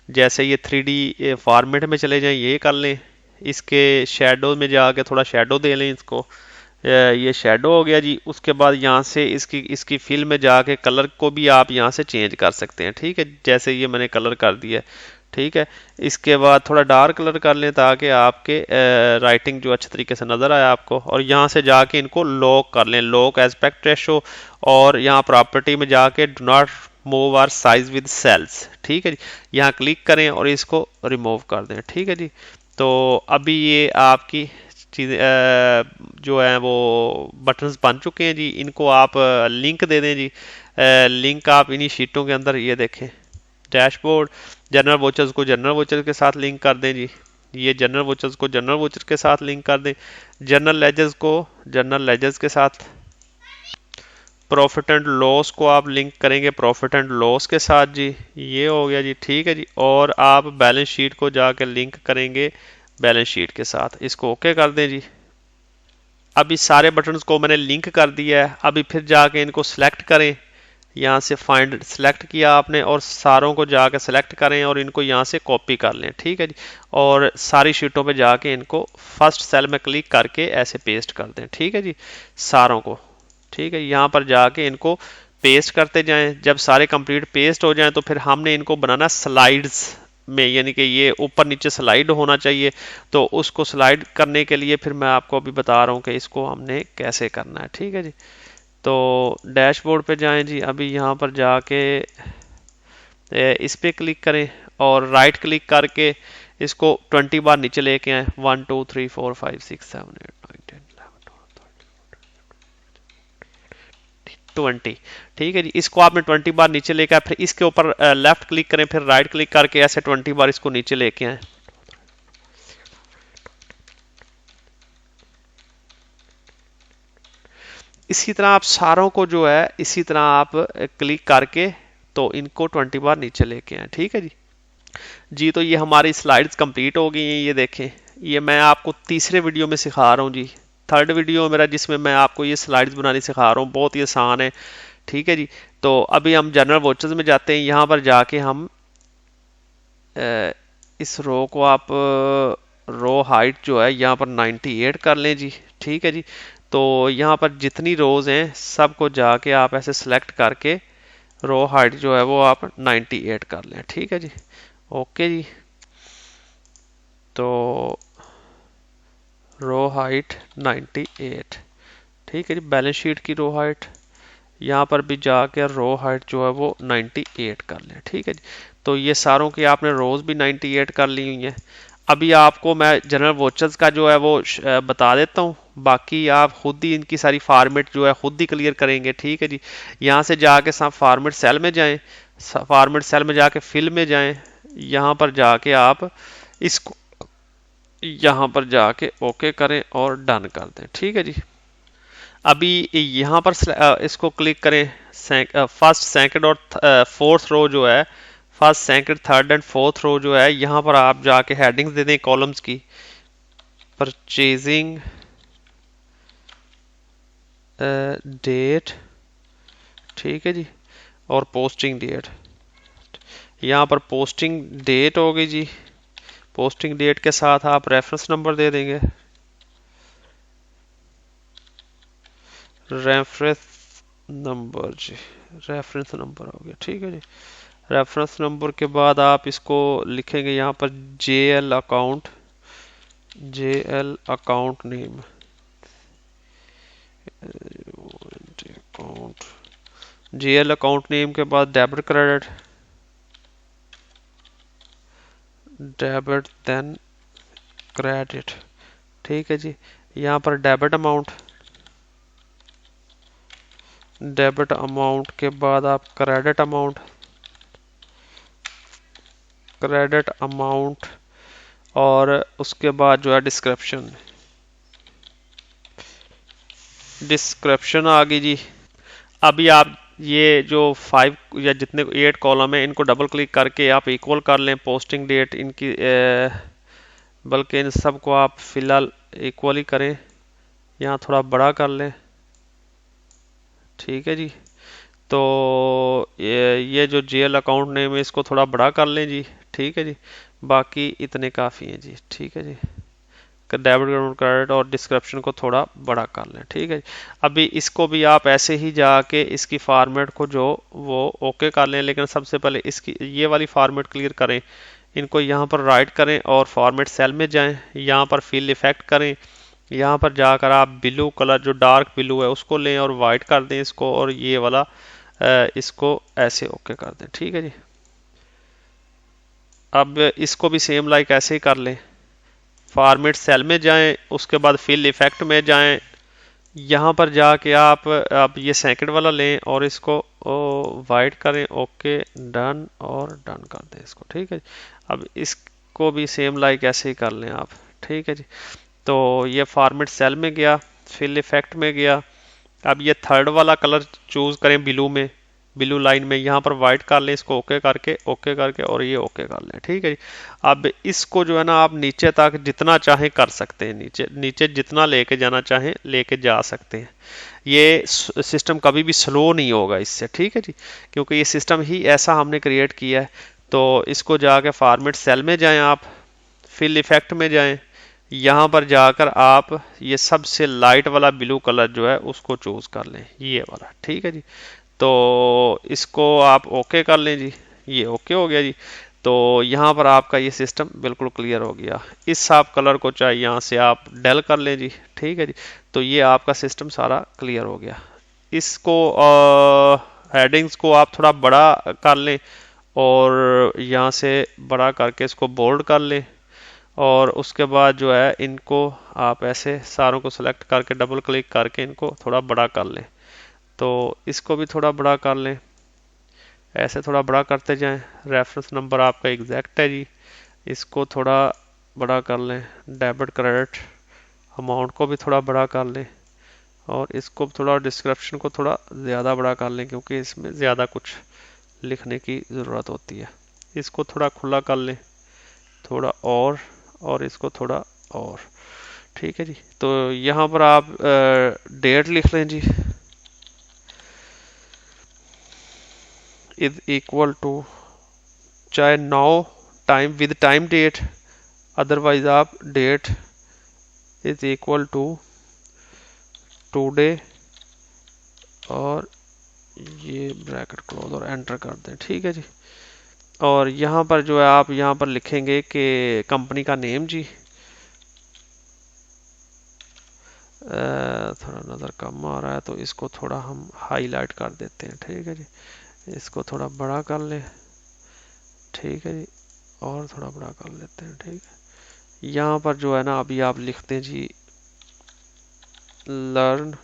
जैसे ये 3D फॉर्मेट में चले जाएं, ये कर लें। इसके शेडो में जाके थोड़ा शेडो दे लें इसको। ये शेडो हो गया जी। उसके बाद यहाँ से इसकी इसकी फिल में जाके कलर को भी आप यहाँ से चेंज कर सकते हैं, ठीक है। जैसे ये मैंने कलर कर दिया, ठीक है। इसके बाद थोड़ा डार्क कलर कर लें ताकि आपके राइटिंग जो अच्छे तरीके से नज़र आए आपको। और यहाँ से जाके इनको लॉक कर लें, लॉक एस्पेक्ट रेशो, और यहाँ प्रॉपर्टी में जाके do not move or size with cells, ठीक है जी। यहाँ क्लिक करें और इसको रिमूव कर दें, ठीक है जी। तो अभी ये आपकी चीज़ें जो है वो बटन्स बन चुके हैं जी। इनको आप लिंक दे दें जी। लिंक आप इन्हीं शीटों के अंदर ये देखें, डैशबोर्ड, जनरल वोचर्स को जनरल वोचर के साथ लिंक कर दें जी। ये जनरल वोचर्स को जनरल वोचर के साथ लिंक कर दें। जनरल लेजर्स को जनरल लेजर्स के साथ, प्रॉफिट एंड लॉस को आप लिंक करेंगे प्रॉफिट एंड लॉस के साथ जी। ये हो गया जी, ठीक है जी। और आप बैलेंस शीट को जाकर लिंक करेंगे बैलेंस शीट के साथ। इसको ओके कर दें जी। अब इस सारे बटन्स को मैंने लिंक कर दिया है। अभी फिर जाके इनको सिलेक्ट करें। यहाँ से फाइंड सिलेक्ट किया आपने और सारों को जाके सिलेक्ट करें और इनको यहाँ से कॉपी कर लें, ठीक है जी। और सारी शीटों पे जाके इनको फर्स्ट सेल में क्लिक करके ऐसे पेस्ट कर दें, ठीक है जी, सारों को, ठीक है। यहाँ पर जाके इनको पेस्ट करते जाएं। जब सारे कंप्लीट पेस्ट हो जाएं तो फिर हमने इनको बनाना स्लाइड्स में, यानी कि ये ऊपर नीचे स्लाइड होना चाहिए। तो उसको स्लाइड करने के लिए फिर मैं आपको अभी बता रहा हूँ कि इसको हमने कैसे करना है, ठीक है जी। तो डैशबोर्ड पे जाएं जी। अभी यहाँ पर जाके इस पे क्लिक करें और राइट क्लिक करके इसको 20 बार नीचे लेके आए। 1 2 3 4 5 6 7 8 9 10 20, ठीक है जी। इसको आपने 20 बार नीचे लेके आए, फिर इसके ऊपर लेफ्ट क्लिक करें, फिर राइट क्लिक करके ऐसे 20 बार इसको नीचे लेके आए। इसी तरह आप सारों को जो है इसी तरह आप क्लिक करके तो इनको 20 बार नीचे लेके आए, ठीक है जी। जी तो ये हमारी स्लाइड्स कंप्लीट हो गई हैं। ये देखें, ये मैं आपको तीसरे वीडियो में सिखा रहा हूँ जी, थर्ड वीडियो मेरा जिसमें मैं आपको ये स्लाइड्स बनानी सिखा रहा हूँ। बहुत ही आसान है, ठीक है जी। तो अभी हम जनरल वोचर्स में जाते हैं। यहाँ पर जाके हम इस रो को आप रो हाइट जो है यहाँ पर 98 कर लें जी, ठीक है जी। तो यहाँ पर जितनी रोज हैं सबको जाके आप ऐसे सिलेक्ट करके रो हाइट जो है वो आप 98 कर लें, ठीक है जी। ओके जी। तो रो हाइट 98, ठीक है जी। बैलेंस शीट की रो हाइट यहाँ पर भी जाके रो हाइट जो है वो 98 कर लें, ठीक है जी। तो ये सारों की आपने रोज भी 98 कर ली हुई हैं। अभी आपको मैं जनरल वोचर्स का जो है वो बता देता हूँ, बाकी आप खुद ही इनकी सारी फॉर्मेट जो है खुद ही क्लियर करेंगे, ठीक है जी। यहाँ से जाके सब फॉर्मेट सेल में जाएं, फॉर्मेट सेल में जाके फिल में जाएं। यहाँ पर जाके आप इसको यहाँ पर जाके ओके करें और डन कर दें, ठीक है जी। अभी यहाँ पर इसको क्लिक करें। फर्स्ट सेकंड और फोर्थ रो जो है, first second third and fourth row जो है, यहाँ पर आप जाके हेडिंग्स दे दें कॉलम्स की। परचेजिंग डेट, ठीक है जी, और पोस्टिंग डेट। यहाँ पर पोस्टिंग डेट हो गई जी। पोस्टिंग डेट के साथ आप रेफरेंस नंबर दे देंगे। रेफरेंस नंबर जी, रेफरेंस नंबर हो गया, ठीक है जी। रेफरेंस नंबर के बाद आप इसको लिखेंगे यहाँ पर JL account, JL account name, account JL account name के बाद debit credit, debit then credit. ठीक है जी, यहाँ पर डेबिट अमाउंट के बाद आप क्रेडिट अमाउंट और उसके बाद जो है डिस्क्रिप्शन आ गई जी। अभी आप ये जो 5 या जितने 8 कॉलम है इनको डबल क्लिक करके आप इक्वल कर लें, पोस्टिंग डेट इनकी बल्कि इन सबको आप फिलहाल इक्वल ही करें, यहाँ थोड़ा बड़ा कर लें। ठीक है जी, तो ये जो जेएल अकाउंट नेम है इसको थोड़ा बड़ा कर लें जी। ठीक है जी, बाकी इतने काफ़ी हैं जी। ठीक है जी, डेबिट क्रेडिट और डिस्क्रिप्शन को थोड़ा बड़ा कर लें। ठीक है, अभी इसको भी आप ऐसे ही जाके इसकी फॉर्मेट को जो वो ओके कर लें, लेकिन सबसे पहले इसकी ये वाली फॉर्मेट क्लियर करें। इनको यहाँ पर राइट करें और फॉर्मेट सेल में जाएं, यहाँ पर फिल इफेक्ट करें, यहाँ पर जाकर आप ब्लू कलर जो डार्क ब्लू है उसको लें और वाइट कर दें इसको, और ये वाला इसको ऐसे ओके कर दें। ठीक है जी, अब इसको भी सेम लाइक ऐसे ही कर लें। फॉर्मेट सेल में जाएं, उसके बाद फिल इफेक्ट में जाएं, यहाँ पर जाके आप ये सेकंड वाला लें और इसको वाइट करें, ओके डन और डन कर दें इसको। ठीक है जी, अब इसको भी सेम लाइक ऐसे ही कर लें आप। ठीक है जी, तो ये फॉर्मेट सेल में गया, फिल इफेक्ट में गया। अब ये थर्ड वाला कलर चूज करें ब्लू लाइन में, यहाँ पर व्हाइट कर लें इसको, ओके करके और ये ओके कर लें। ठीक है जी, अब इसको जो है ना आप नीचे तक जितना चाहें कर सकते हैं, नीचे नीचे जितना लेके जाना चाहें लेके जा सकते हैं। ये सिस्टम कभी भी स्लो नहीं होगा इससे। ठीक है जी, क्योंकि ये सिस्टम ही ऐसा हमने क्रिएट किया है। तो इसको जाके फॉर्मेट सेल में जाएं, आप फिल इफेक्ट में जाएं, यहाँ पर जाकर आप ये सबसे लाइट वाला ब्लू कलर जो है उसको चूज कर लें, ये वाला। ठीक है जी, तो इसको आप ओके कर लें जी, ये ओके हो गया जी। तो यहाँ पर आपका ये सिस्टम बिल्कुल क्लियर हो गया। इस आप कलर को चाहे यहाँ से आप डेल कर लें जी। ठीक है जी, तो ये आपका सिस्टम सारा क्लियर हो गया। इसको हेडिंग्स को आप थोड़ा बड़ा कर लें और यहाँ से बड़ा करके इसको बोल्ड कर लें, और उसके बाद जो है इनको आप ऐसे सारों को सिलेक्ट करके डबल क्लिक करके इनको थोड़ा बड़ा कर लें। तो इसको भी थोड़ा बड़ा कर लें, ऐसे थोड़ा बड़ा करते जाएं। रेफरेंस नंबर आपका एग्जैक्ट है जी, इसको थोड़ा बड़ा कर लें। डेबिट क्रेडिट अमाउंट को भी थोड़ा बड़ा कर लें, और इसको थोड़ा डिस्क्रिप्शन को थोड़ा ज़्यादा बड़ा कर लें क्योंकि इसमें ज़्यादा कुछ लिखने की ज़रूरत होती है। इसको थोड़ा खुला कर लें, थोड़ा और इसको थोड़ा और। ठीक है जी, तो यहाँ पर आप डेट लिख लें जी, इज इक्वल टू चाहे now time with time date, otherwise आप date is equal to today और ये ब्रैकेट क्लोज और एंटर कर दें। ठीक है जी, और यहाँ पर जो है आप यहाँ पर लिखेंगे कि कंपनी का नेम जी, थोड़ा नज़र कम आ रहा है तो इसको थोड़ा हम हाईलाइट कर देते हैं। ठीक है जी, इसको थोड़ा बड़ा कर लें। ठीक है जी, और थोड़ा बड़ा कर लेते हैं। ठीक है, यहाँ पर जो है ना अभी आप लिखते हैं जी learn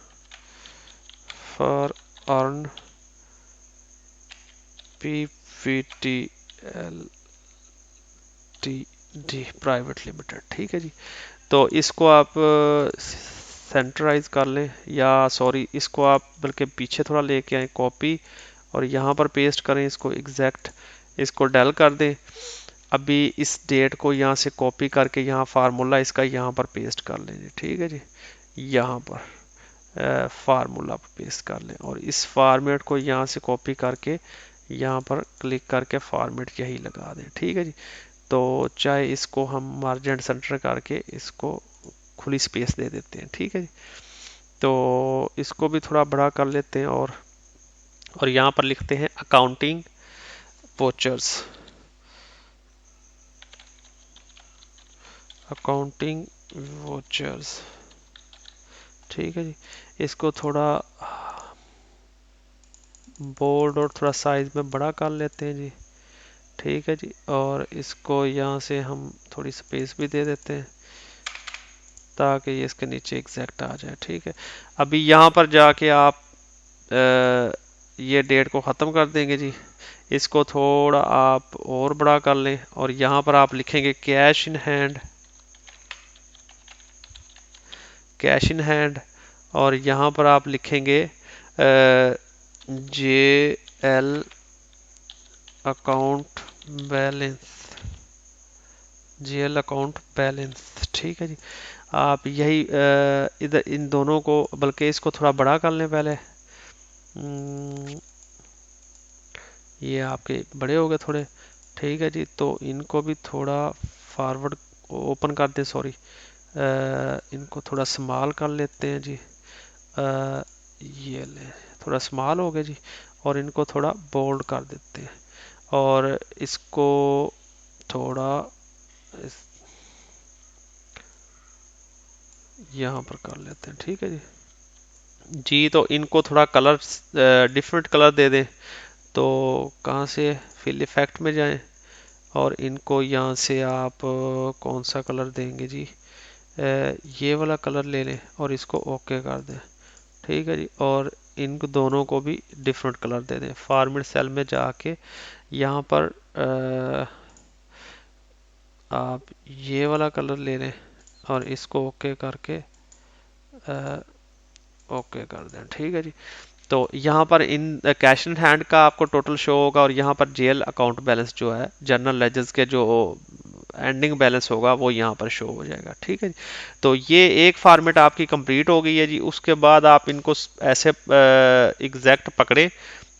for earn PVTL T private limited. ठीक है जी, तो इसको आप सेंटराइज कर लें, या सॉरी इसको आप बल्कि पीछे थोड़ा लेके आए, कॉपी और यहाँ पर पेस्ट करें इसको एग्जैक्ट, इसको डेल कर दें। अभी इस डेट को यहाँ से कॉपी करके यहाँ फार्मूला इसका यहाँ पर पेस्ट कर लें। ठीक है जी, यहाँ पर फार्मूला पेस्ट कर लें और इस फॉर्मेट को यहाँ से कॉपी करके यहाँ पर क्लिक करके फॉर्मेट यही लगा दें। ठीक है जी, तो चाहे इसको हम मार्जिन सेंटर करके इसको खुली स्पेस दे देते हैं। ठीक है जी, तो इसको भी थोड़ा बड़ा कर लेते हैं और यहाँ पर लिखते हैं अकाउंटिंग वोचर्स, अकाउंटिंग वोचर्स। ठीक है जी, इसको थोड़ा बोल्ड और थोड़ा साइज में बड़ा कर लेते हैं जी। ठीक है जी। और इसको यहाँ से हम थोड़ी स्पेस भी दे देते हैं ताकि ये इसके नीचे एग्जैक्ट आ जाए। ठीक है, अभी यहाँ पर जाके आप ये डेट को ख़त्म कर देंगे जी। इसको थोड़ा आप और बड़ा कर लें और यहाँ पर आप लिखेंगे cash in hand, cash in hand, और यहाँ पर आप लिखेंगे J L account balance, GL account balance. ठीक है जी, आप यही इधर इन दोनों को, बल्कि इसको थोड़ा बड़ा कर लें पहले। ये आपके बड़े हो गए थोड़े। ठीक है जी, तो इनको भी थोड़ा फॉरवर्ड ओपन कर दें, सॉरी, इनको थोड़ा स्मॉल कर लेते हैं जी। ये ले, थोड़ा स्मॉल हो गया जी। और इनको थोड़ा बोल्ड कर देते हैं और इसको थोड़ा यहाँ पर कर लेते हैं। ठीक है जी जी, तो इनको थोड़ा कलर डिफरेंट कलर दे दें। तो कहाँ से, फिल इफेक्ट में जाएं और इनको यहाँ से आप कौन सा कलर देंगे जी, ये वाला कलर ले लें और इसको ओके कर दें। ठीक है जी, और इन दोनों को भी डिफरेंट कलर दे दें। फॉर्मेट सेल में जाके यहाँ पर आप ये वाला कलर ले लें और इसको ओके करके ओके कर दें। ठीक है जी, तो यहाँ पर इन कैश इन हैंड का आपको टोटल शो होगा और यहाँ पर जेएल अकाउंट बैलेंस जो है जनरल लेजर्स के जो एंडिंग बैलेंस होगा वो यहाँ पर शो हो जाएगा। ठीक है जी, तो ये एक फॉर्मेट आपकी कंप्लीट हो गई है जी। उसके बाद आप इनको ऐसे एग्जैक्ट पकड़े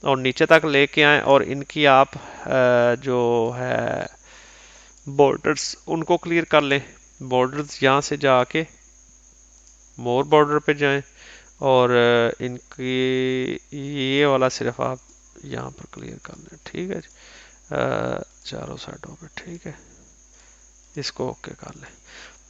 और नीचे तक लेके आए और इनकी आप जो है बॉर्डर्स उनको क्लियर कर लें। बॉर्डर्स यहाँ से जाके मोर बॉर्डर पे जाएं और इनकी ये वाला सिर्फ आप यहाँ पर क्लियर कर लें। ठीक है जी, चारों साइडों पे। ठीक है, इसको ओके कर लें।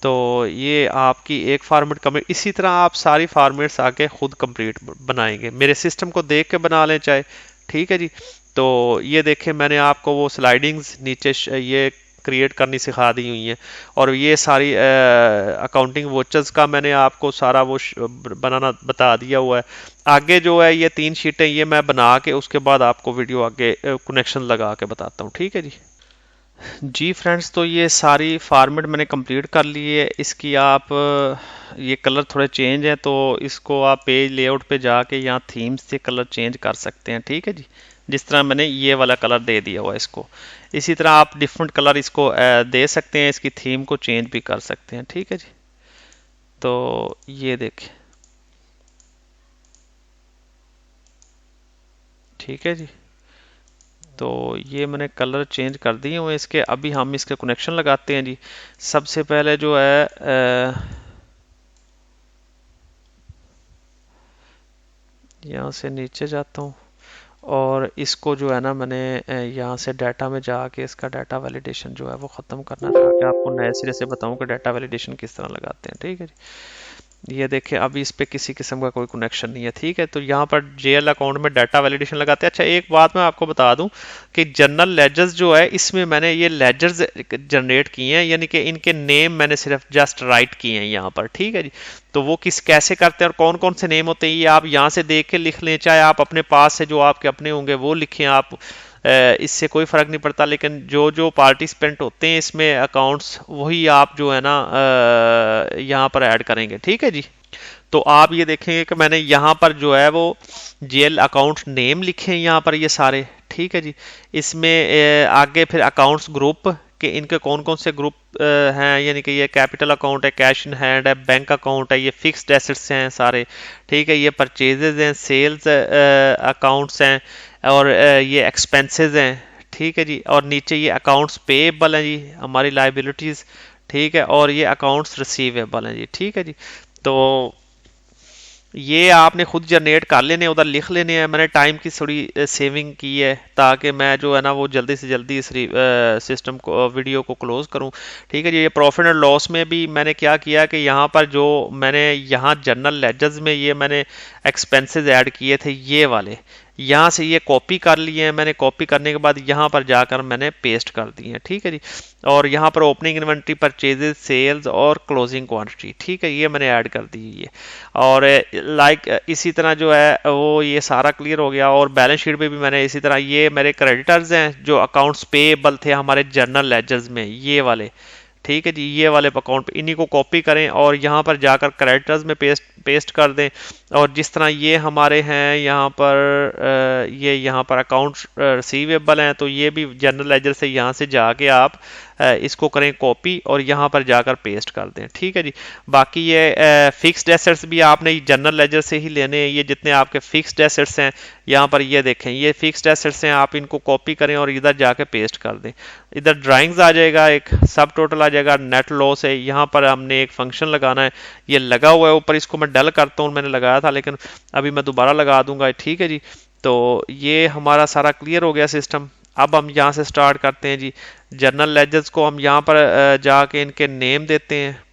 तो ये आपकी एक फॉर्मेट कंप्लीट। इसी तरह आप सारी फॉर्मेट्स आके खुद कंप्लीट बनाएंगे, मेरे सिस्टम को देख के बना लें चाहे। ठीक है जी, तो ये देखें मैंने आपको वो स्लाइडिंग्स नीचे ये क्रिएट करनी सिखा दी हुई हैं और ये सारी अकाउंटिंग वोचर्स का मैंने आपको सारा वो बनाना बता दिया हुआ है। आगे जो है ये 3 शीटें ये मैं बना के उसके बाद आपको वीडियो आगे कनेक्शन लगा के बताता हूँ। ठीक है जी जी फ्रेंड्स, तो ये सारी फॉर्मेट मैंने कंप्लीट कर ली है। इसकी आप ये कलर थोड़े चेंज हैं तो इसको आप पेज लेआउट पे जाके यहाँ थीम्स से कलर चेंज कर सकते हैं। ठीक है जी, जिस तरह मैंने ये वाला कलर दे दिया हुआ है इसको, इसी तरह आप डिफरेंट कलर इसको दे सकते हैं, इसकी थीम को चेंज भी कर सकते हैं। ठीक है जी, तो ये देखें। ठीक है जी, तो ये मैंने कलर चेंज कर दिए हुए इसके। अभी हम इसके कनेक्शन लगाते हैं जी। सबसे पहले जो है यहाँ से नीचे जाता हूँ और इसको जो है ना मैंने यहाँ से डाटा में जाके इसका डाटा वैलिडेशन जो है वो ख़त्म करना था कि आपको नए सिरे से बताऊँ कि डाटा वैलिडेशन किस तरह लगाते हैं। ठीक है जी, ये देखें अभी इस पे किसी किस्म का कोई कनेक्शन नहीं है। ठीक है, तो यहाँ पर जेएल अकाउंट में डाटा वैलिडेशन लगाते हैं। अच्छा, एक बात मैं आपको बता दूं कि जनरल लेजर्स जो है इसमें मैंने ये लेजर्स जनरेट किए हैं, यानी कि इनके नेम मैंने सिर्फ जस्ट राइट किए हैं यहाँ पर। ठीक है जी, तो वो किस कैसे करते हैं और कौन कौन से नेम होते हैं ये आप यहाँ से देख के लिख लें, चाहे आप अपने पास से जो आपके अपने होंगे वो लिखें आप, इससे कोई फ़र्क नहीं पड़ता। लेकिन जो जो पार्टिसिपेंट होते हैं इसमें अकाउंट्स वही आप जो है ना यहाँ पर ऐड करेंगे। ठीक है जी, तो आप ये देखेंगे कि मैंने यहाँ पर जो है वो जेएल अकाउंट नेम लिखे हैं यहाँ पर ये सारे। ठीक है जी, इसमें आगे फिर अकाउंट्स ग्रुप के इनके कौन कौन से ग्रुप हैं, यानी कि ये कैपिटल अकाउंट है, कैश इन हैंड है, बैंक अकाउंट है, ये फिक्स्ड एसेट्स हैं सारे। ठीक है, ये परचेजेज हैं, सेल्स अकाउंट्स हैं और ये एक्सपेंसेस हैं। ठीक है जी, और नीचे ये अकाउंट्स पेएबल हैं जी, हमारी लाइबिलिटीज़। ठीक है, और ये अकाउंट्स रिसीवेबल हैं जी। ठीक है जी, तो ये आपने खुद जनरेट कर लेने, उधर लिख लेने हैं। मैंने टाइम की थोड़ी सेविंग की है ताकि मैं जो है ना वो जल्दी से जल्दी इस सिस्टम को वीडियो को क्लोज करूं। ठीक है जी, ये प्रॉफिट एंड लॉस में भी मैंने क्या किया कि यहाँ पर जो मैंने यहाँ जनरल लेजर्स में ये मैंने एक्सपेंसेस ऐड किए थे, ये वाले यहाँ से ये कॉपी कर लिए हैं मैंने, कॉपी करने के बाद यहाँ पर जाकर मैंने पेस्ट कर दिए हैं, ठीक है जी। और यहाँ पर ओपनिंग इन्वेंट्री, परचेजेस, सेल्स और क्लोजिंग क्वांटिटी, ठीक है, ये मैंने ऐड कर दी है। और लाइक इसी तरह जो है वो ये सारा क्लियर हो गया। और बैलेंस शीट पे भी मैंने इसी तरह, ये मेरे क्रेडिटर्स हैं जो अकाउंट्स पेएबल थे हमारे जर्नल लेजर्स में, ये वाले, ठीक है जी, ये वाले अकाउंट, इन्हीं को कॉपी करें और यहाँ पर जाकर क्रेडिटर्स में पेस्ट कर दें। और जिस तरह ये हमारे हैं यहाँ पर ये यहाँ पर अकाउंट रिसीवेबल हैं, तो ये भी जनरल लेजर से यहाँ से जाके आप इसको करें कॉपी और यहाँ पर जाकर पेस्ट कर दें, ठीक है जी। बाकी ये फिक्स्ड एसेट्स भी आपने जनरल लेजर से ही लेने हैं। ये जितने आपके फिक्स्ड एसेट्स हैं यहाँ पर ये देखें, ये फिक्स्ड एसेट्स हैं, आप इनको कॉपी करें और इधर जाके पेस्ट कर दें। इधर ड्राइंग्स आ जाएगा, एक सब टोटल आ जाएगा, नेट लॉस है, यहाँ पर हमने एक फंक्शन लगाना है, ये लगा हुआ है ऊपर, इसको मैं डल करता हूँ, मैंने लगाया था लेकिन अभी मैं दोबारा लगा दूंगा, ठीक है जी। तो ये हमारा सारा क्लियर हो गया सिस्टम। अब हम यहाँ से स्टार्ट करते हैं जी। जर्नल लेजर्स को हम यहाँ पर जाके इनके नेम देते हैं।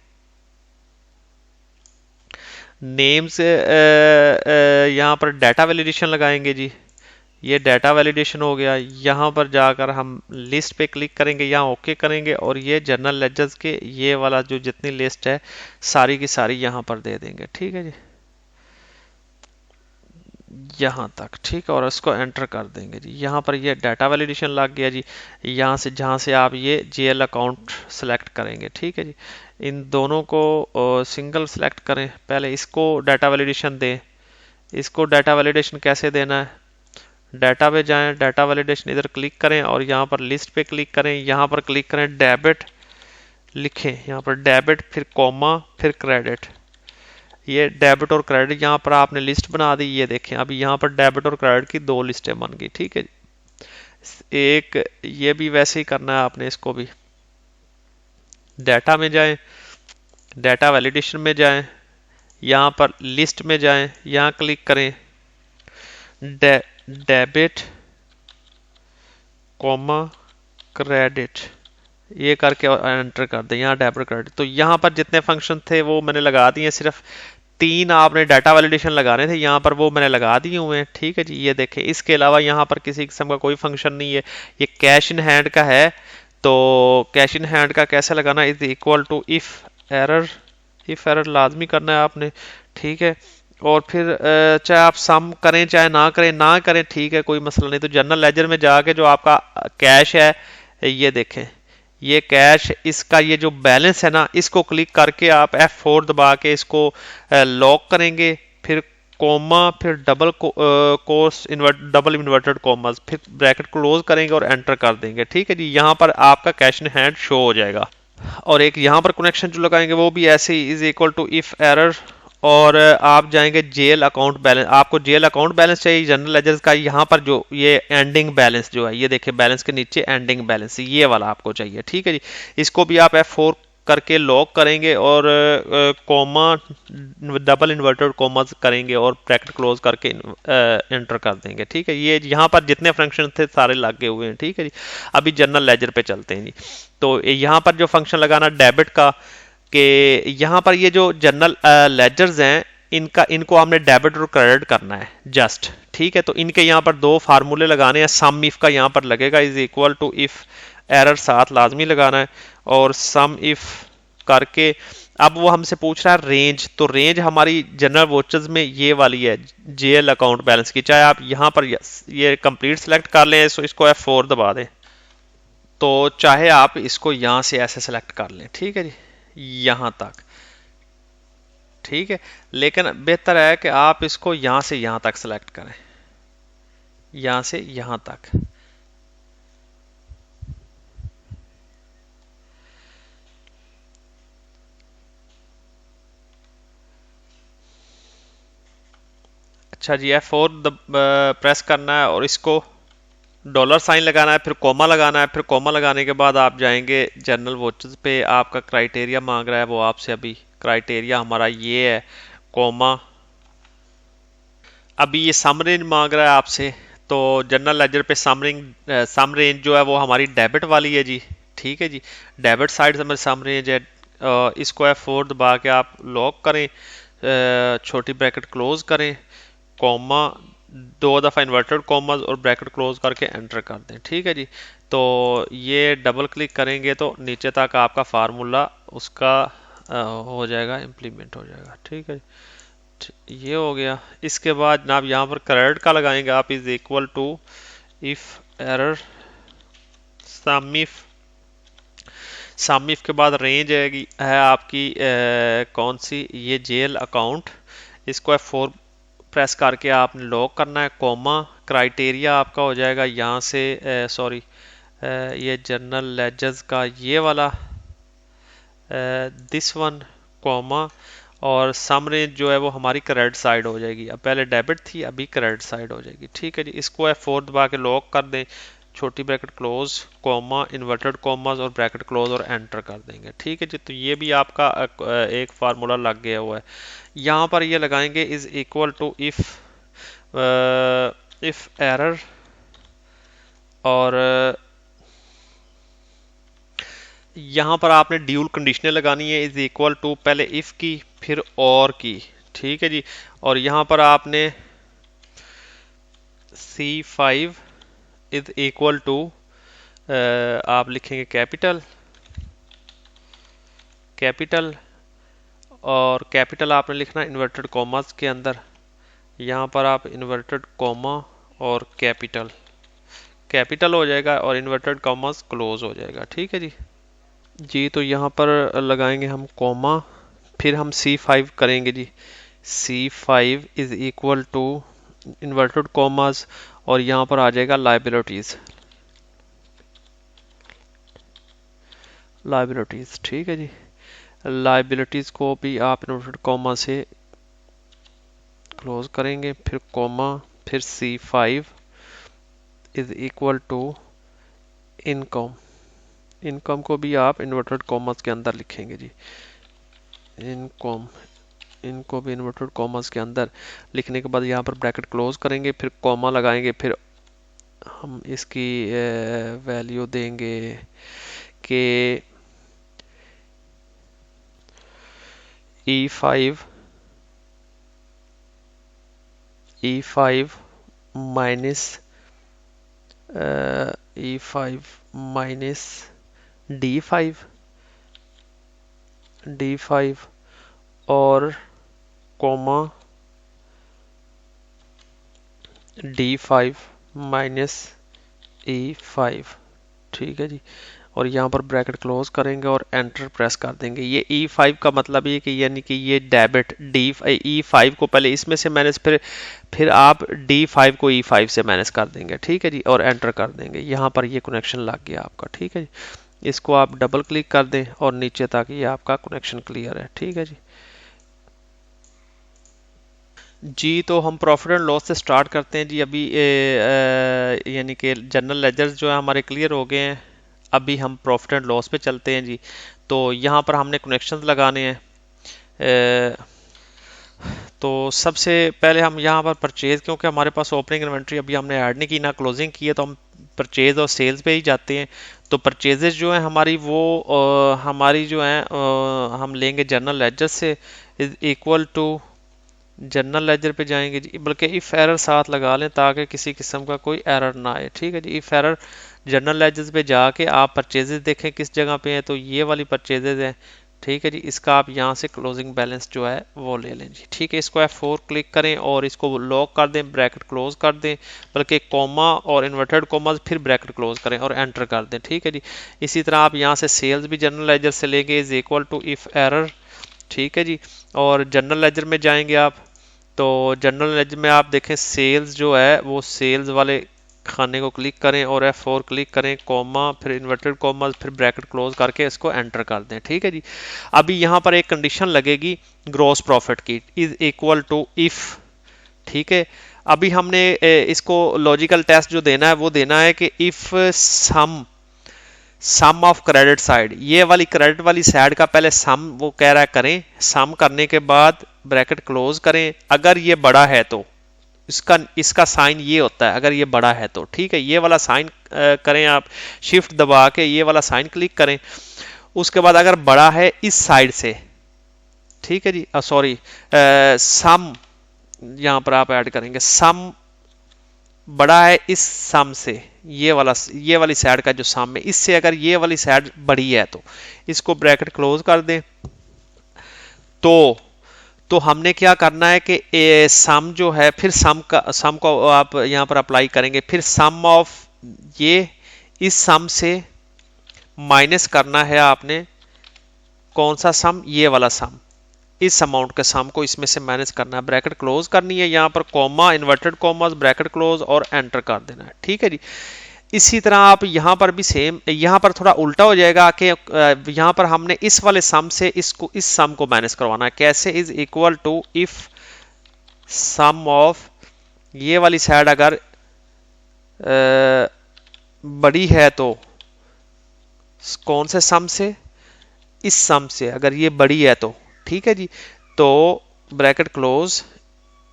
नेम से यहाँ पर डाटा वैलिडेशन लगाएंगे जी। ये डाटा वैलिडेशन हो गया। यहाँ पर जाकर हम लिस्ट पे क्लिक करेंगे, यहाँ ओके करेंगे और ये जर्नल लेजर्स के ये वाला जो जितनी लिस्ट है सारी की सारी यहाँ पर दे देंगे, ठीक है जी, यहाँ तक, ठीक है। और इसको एंटर कर देंगे जी। यहाँ पर ये डाटा वैलिडेशन लग गया जी। यहाँ से जहाँ से आप ये जेएल अकाउंट सेलेक्ट करेंगे, ठीक है जी। इन दोनों को सिंगल सेलेक्ट करें, पहले इसको डाटा वैलिडेशन दें। इसको डाटा वैलिडेशन कैसे देना है, डाटा पे जाएं, डाटा वैलिडेशन इधर क्लिक करें और यहाँ पर लिस्ट पे क्लिक करें, यहाँ पर क्लिक करें, डेबिट लिखें, यहाँ पर डेबिट फिर कॉमा फिर क्रेडिट। ये डेबिट और क्रेडिट यहाँ पर आपने लिस्ट बना दी, ये देखें अभी यहाँ पर डेबिट और क्रेडिट की दो लिस्टें बन गई, ठीक है। एक ये भी वैसे ही करना है आपने, इसको भी डाटा में जाएं, डाटा वैलिडेशन में जाएं, यहाँ पर लिस्ट में जाएं, यहाँ क्लिक करें, डेबिट कॉमा क्रेडिट, ये करके एंटर कर दें, यहाँ डेबिट क्रेडिट। तो यहाँ पर जितने फंक्शन थे वो मैंने लगा दिए, सिर्फ 3 आपने डाटा वैलिडेशन लगाने थे, यहाँ पर वो मैंने लगा दिए हुए हैं, ठीक है जी। ये देखें, इसके अलावा यहाँ पर किसी किस्म का कोई फंक्शन नहीं है। ये कैश इन हैंड का है, तो कैश इन हैंड का कैसे लगाना, is equal to if error लाजमी करना है आपने, ठीक है। और फिर चाहे आप सम करें चाहे ना करें, ठीक है, कोई मसला नहीं। तो जनरल लेजर में जाके जो आपका कैश है, ये देखें, ये कैश, इसका ये जो बैलेंस है ना, इसको क्लिक करके आप F4 दबा के इसको लॉक करेंगे, फिर कॉमा, फिर डबल इन्वर्टेड कॉमास, फिर ब्रैकेट क्लोज करेंगे और एंटर कर देंगे, ठीक है जी। यहाँ पर आपका कैश इन हैंड शो हो जाएगा। और एक यहाँ पर कनेक्शन जो लगाएंगे वो भी ऐसे ही, is equal to if error, और आप जाएंगे जेल अकाउंट बैलेंस। आपको जेल अकाउंट बैलेंस चाहिए जनरल लेजर्स का, यहाँ पर जो ये एंडिंग बैलेंस जो है, ये देखिए बैलेंस के नीचे एंडिंग बैलेंस, ये वाला आपको चाहिए, ठीक है जी। इसको भी आप F4 करके लॉक करेंगे और कॉमा डबल इन्वर्टेड कॉमा करेंगे और ब्रैकेट क्लोज करके एंटर कर देंगे, ठीक है। ये यहाँ पर जितने फंक्शन थे सारे लगे हुए हैं, ठीक है जी। अभी जनरल लेजर पे चलते हैं जी। तो यहाँ पर जो फंक्शन लगाना डेबिट का, कि यहाँ पर ये जो जनरल लेजर्स हैं इनको हमने डेबिट और क्रेडिट करना है जस्ट, ठीक है। तो इनके यहाँ पर दो फार्मूले लगाने हैं। सम इफ का यहाँ पर लगेगा, is equal to if error साथ लाजमी लगाना है, और सम इफ करके अब वो हमसे पूछ रहा है रेंज। तो रेंज हमारी जनरल वोचर्स में ये वाली है, जेएल अकाउंट बैलेंस की। चाहे आप यहाँ पर ये कंप्लीट सेलेक्ट कर लें, इसको F4 दबा दें, तो चाहे आप इसको यहाँ से ऐसे सेलेक्ट कर लें, ठीक है जी, यहाँ तक, ठीक है। लेकिन बेहतर है कि आप इसको यहाँ से यहाँ तक सेलेक्ट करें, यहाँ से यहाँ तक। अच्छा जी, F4 प्रेस करना है और इसको डॉलर साइन लगाना है, फिर कॉमा लगाना है। फिर कॉमा लगाने के बाद आप जाएंगे जनरल वोचर्स पे, आपका क्राइटेरिया मांग रहा है वो आपसे। अभी क्राइटेरिया हमारा ये है, कॉमा, अभी ये सम रेंज मांग रहा है आपसे। तो जनरल लेजर पे सम रेंज जो है वो हमारी डेबिट वाली है जी, ठीक है जी। डेबिट साइड से सम रेंज है। इसको F4 दबा के आप लॉक करें, छोटी ब्रैकेट क्लोज करें, कॉमा, दो दफ़ा इन्वर्टेड कॉमर्स और ब्रैकेट क्लोज करके एंटर कर दें। ठीक है जी, तो ये डबल क्लिक करेंगे तो नीचे तक आपका फार्मूला उसका हो जाएगा, इम्प्लीमेंट हो जाएगा। ठीक है, ये हो गया। इसके बाद जनाब यहाँ पर क्रेडिट का लगाएंगे आप, is equal to if error sum if, sum if के बाद रेंज है आपकी कौन सी, ये जेल अकाउंट, इसको F4 प्रेस करके आपने लॉक करना है, कॉमा क्राइटेरिया आपका हो जाएगा यहाँ से, सॉरी ये जनरल लेजर्स का ये वाला दिस वन, कॉमा, और सम रेंज जो है वो हमारी क्रेडिट साइड हो जाएगी। अब पहले डेबिट थी, अभी क्रेडिट साइड हो जाएगी। ठीक है जी, इसको F4 दबा के लॉक कर दें, छोटी bracket close, comma, inverted commas और ब्रैकेट क्लोज और एंटर कर देंगे। ठीक है जी, तो ये भी आपका एक फार्मूला लग गया हुआ है। यहाँ पर ये लगाएंगे is equal to if error, और यहाँ पर आपने ड्यूल कंडीशनें लगानी है, इज इक्वल टू पहले इफ की फिर और की। ठीक है जी, और यहाँ पर आपने C5 इज इक्वल टू आप लिखेंगे कैपिटल, कैपिटल, और कैपिटल आपने लिखना इन्वर्टेड कॉमास के अंदर, यहाँ पर आप इन्वर्टेड कॉमा और कैपिटल, कैपिटल हो जाएगा और इन्वर्टेड कॉमास क्लोज हो जाएगा। ठीक है जी जी, तो यहाँ पर लगाएंगे हम कॉमा, फिर हम C5 करेंगे जी, C5 is equal to inverted commas, और यहाँ पर आ जाएगा लाइबिलिटीज, लाइबिलिटीज। ठीक है जी, लाइबिलिटीज को भी आप इन्वर्टेड कॉमा से क्लोज करेंगे, फिर कॉमा, फिर C5 is equal to income, income को भी आप इन्वर्टेड कॉमर्स के अंदर लिखेंगे जी, इनकम, इनको भी इन्वर्टेड कॉमर्स के अंदर लिखने के बाद यहाँ पर ब्रैकेट क्लोज करेंगे, फिर कॉमा लगाएंगे, फिर हम इसकी वैल्यू देंगे कि E5 minus E5 minus D5 और कॉमा D5 माइनस E5। ठीक है जी, और यहाँ पर ब्रैकेट क्लोज करेंगे और एंटर प्रेस कर देंगे। ये E5 का मतलब ये कि यानी कि ये डेबिट E5 को पहले इसमें से मैनेज, फिर आप D5 को E5 से मैनेज कर देंगे। ठीक है जी, और एंटर कर देंगे। यहाँ पर ये कनेक्शन लग गया आपका। ठीक है जी, इसको आप डबल क्लिक कर दें और नीचे तक ये आपका कनेक्शन क्लियर है। ठीक है जी जी, तो हम प्रॉफिट एंड लॉस से स्टार्ट करते हैं जी। अभी यानी कि जनरल लेजर्स जो है हमारे क्लियर हो गए हैं। अभी हम प्रॉफिट एंड लॉस पे चलते हैं जी। तो यहाँ पर हमने कनेक्शंस लगाने हैं। तो सबसे पहले हम यहाँ पर परचेज, क्योंकि हमारे पास ओपनिंग इन्वेंट्री अभी हमने ऐड नहीं की ना क्लोजिंग की है, तो हम परचेज और सेल्स पे ही जाते हैं। तो परचेजेस जो है हमारी वो हमारी जो है हम लेंगे जनरल लेजर से, is equal to general ledger पे जाएंगे जी, बल्कि इफ एरर साथ लगा लें ताकि किसी किस्म का कोई एरर ना आए। ठीक है जी, इफ एरर जनरल लेजर्स पे जाके आप परचेजेस देखें किस जगह पे है, तो ये वाली परचेजेस है। ठीक है जी, इसका आप यहाँ से क्लोजिंग बैलेंस जो है वो ले लें जी। ठीक है, इसको F4 क्लिक करें और इसको लॉक कर दें, ब्रैकेट क्लोज कर दें, बल्कि कॉमा और इन्वर्टेड कॉमा फिर ब्रैकेट क्लोज करें और एंटर कर दें। ठीक है जी, इसी तरह आप यहाँ से सेल्स भी जनरल लेजर से लेंगे, is equal to if error. ठीक है जी, और जनरल लेजर में जाएंगे आप, तो जनरल लेजर में आप देखें सेल्स जो है वो सेल्स वाले खाने को क्लिक करें और F4 क्लिक करें, कॉमा, फिर इन्वर्टेड कॉमा, फिर ब्रैकेट क्लोज करके इसको एंटर कर दें। ठीक है जी, अभी यहाँ पर एक कंडीशन लगेगी ग्रॉस प्रॉफिट की, इज इक्वल टू इफ। ठीक है, अभी हमने इसको लॉजिकल टेस्ट जो देना है वो देना है कि if sum of credit side, ये वाली क्रेडिट वाली साइड का पहले सम वो कह रहा है करें, सम करने के बाद ब्रैकेट क्लोज करें, अगर ये बड़ा है तो इसका साइन ये होता है, अगर ये बड़ा है तो। ठीक है, ये वाला साइन करें आप, शिफ्ट दबा के ये वाला साइन क्लिक करें। उसके बाद अगर बड़ा है इस साइड से, ठीक है जी, सॉरी सम यहाँ पर आप ऐड करेंगे, सम बड़ा है इस सम से, ये वाली साइड का जो सम है इससे अगर ये वाली साइड बड़ी है तो इसको ब्रैकेट क्लोज कर दें। तो हमने क्या करना है कि सम जो है, फिर सम को आप यहां पर अप्लाई करेंगे, फिर सम ऑफ ये इस सम से माइनस करना है आपने कौन सा सम, ये वाला सम, इस अमाउंट के सम को इसमें से माइनस करना है, ब्रैकेट क्लोज करनी है, यहां पर comma, inverted comma, bracket close और एंटर कर देना है। ठीक है जी। इसी तरह आप यहां पर भी सेम, यहां पर थोड़ा उल्टा हो जाएगा कि यहां पर हमने इस वाले सम से इसको इस सम को माइनस करवाना है। कैसे? Is equal to if sum of ये वाली साइड अगर बड़ी है तो कौन से सम से, इस सम से अगर ये बड़ी है तो, ठीक है जी, तो ब्रैकेट क्लोज,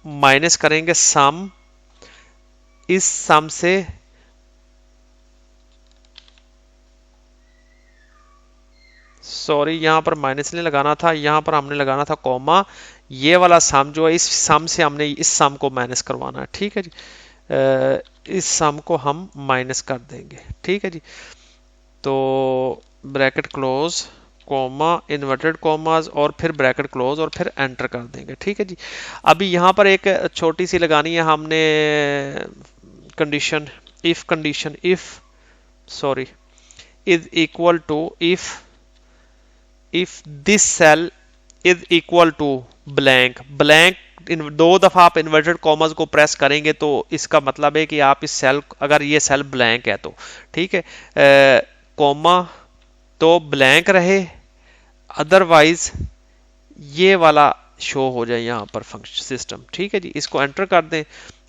माइनस करेंगे सम इस सम से सॉरी यहां पर माइनस नहीं लगाना था, यहां पर हमने लगाना था कॉमा, ये वाला सम जो है इस सम से हमने इस सम को माइनस करवाना है। ठीक है जी। इस सम को हम माइनस कर देंगे। ठीक है जी। तो bracket close, comma, inverted commas और फिर ब्रैकेट क्लोज और फिर एंटर कर देंगे। ठीक है जी। अभी यहां पर एक छोटी सी लगानी है हमने condition, if sorry is equal to if this cell is equal to blank, दो दफा आप इन्वर्टेड कॉमर्स को प्रेस करेंगे तो इसका मतलब है कि आप इस सेल, अगर ये सेल ब्लैंक है तो, ठीक है, कॉमा तो ब्लैंक रहे, अदरवाइज ये वाला शो हो जाए यहां पर फंक्शन सिस्टम। ठीक है जी। इसको एंटर कर दें।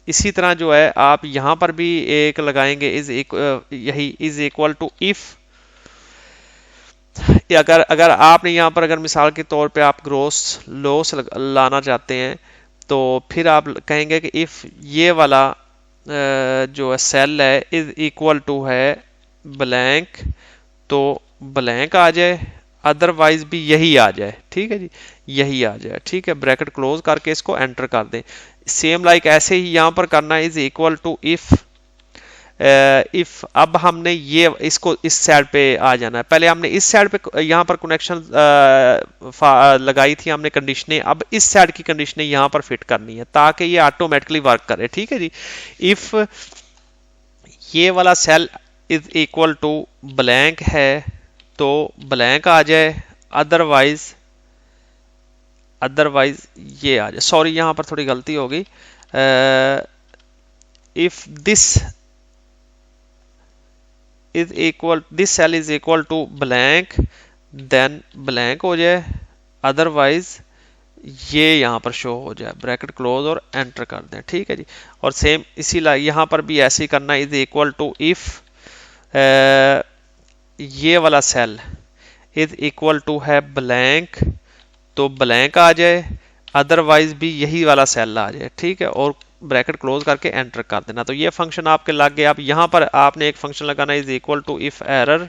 इसी तरह जो है आप यहां पर भी एक लगाएंगे, यही इज इक्वल टू इफ, अगर आपने यहां पर अगर मिसाल के तौर पे आप ग्रोस लॉस लाना चाहते हैं तो फिर आप कहेंगे कि इफ ये वाला जो है सेल है इज इक्वल टू है ब्लैंक, तो ब्लैंक आ जाए, अदरवाइज भी यही आ जाए। ठीक है जी, यही आ जाए। ठीक है, ब्रैकेट क्लोज करके इसको एंटर कर दें। सेम लाइक ऐसे ही यहां पर करना है, इज इक्वल टू इफ अब हमने ये इसको इस साइड पे आ जाना है, पहले हमने इस साइड पे यहां पर कनेक्शन लगाई थी हमने कंडीशनें, अब इस साइड की कंडीशनें यहां पर फिट करनी है ताकि ये ऑटोमेटिकली वर्क करे। ठीक है जी। इफ ये वाला cell is equal to blank है तो ब्लैंक आ जाए, अदरवाइज ये आ जाए। सॉरी यहां पर थोड़ी गलती हो गई, if this cell is equal to blank then blank हो जाए, अदरवाइज ये यहां पर शो हो जाए, ब्रैकेट क्लोज और एंटर कर दें। ठीक है जी। और सेम इसी यहां पर भी ऐसे ही करना है, इज इक्वल टू इफ ये वाला सेल इज इक्वल टू है ब्लैंक, तो ब्लैंक आ जाए, अदरवाइज भी यही वाला सेल आ जाए। ठीक है, और ब्रैकेट क्लोज करके एंटर कर देना। तो ये फंक्शन आपके लग गए। अब यहां पर आपने एक फंक्शन लगाना, is equal to if error,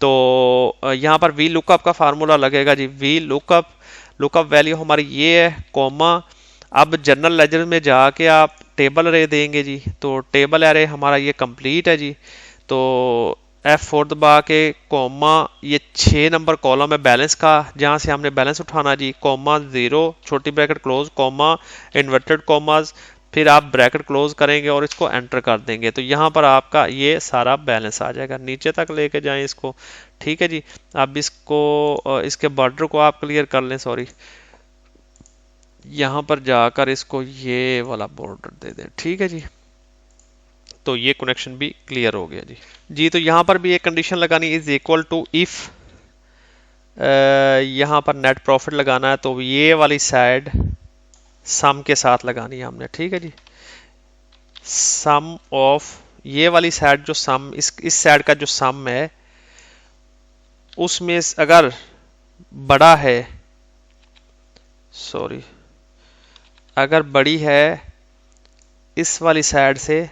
तो यहां पर वी लुकअप का फार्मूला लगेगा जी। वी लुकअप वैल्यू हमारी ये है, कॉमा, अब जनरल लेजर में जाके आप टेबल अरे देंगे जी, तो टेबल अरे हमारा ये कंप्लीट है जी। तो F4 दबा के कॉमा, ये 6 नंबर कॉलम है बैलेंस का, जहां से हमने बैलेंस उठाना जी, कॉमा 0 छोटी bracket close, comma, inverted commas, फिर आप ब्रैकेट क्लोज करेंगे और इसको एंटर कर देंगे, तो यहां पर आपका ये सारा बैलेंस आ जाएगा। नीचे तक लेके जाएं इसको। ठीक है जी। अब इसको इसके बॉर्डर को आप क्लियर कर लें, सॉरी यहां पर जाकर इसको ये वाला बॉर्डर दे दें। ठीक है जी। तो ये कनेक्शन भी क्लियर हो गया जी। तो यहां पर भी एक कंडीशन लगानी, इज इक्वल टू इफ यहां पर नेट प्रॉफिट लगाना है, तो ये वाली साइड सम के साथ लगानी है हमने। ठीक है जी। सम ऑफ ये वाली साइड जो सम, इस साइड का जो सम है उसमें अगर बड़ा है, सॉरी अगर बड़ी है इस वाली साइड से,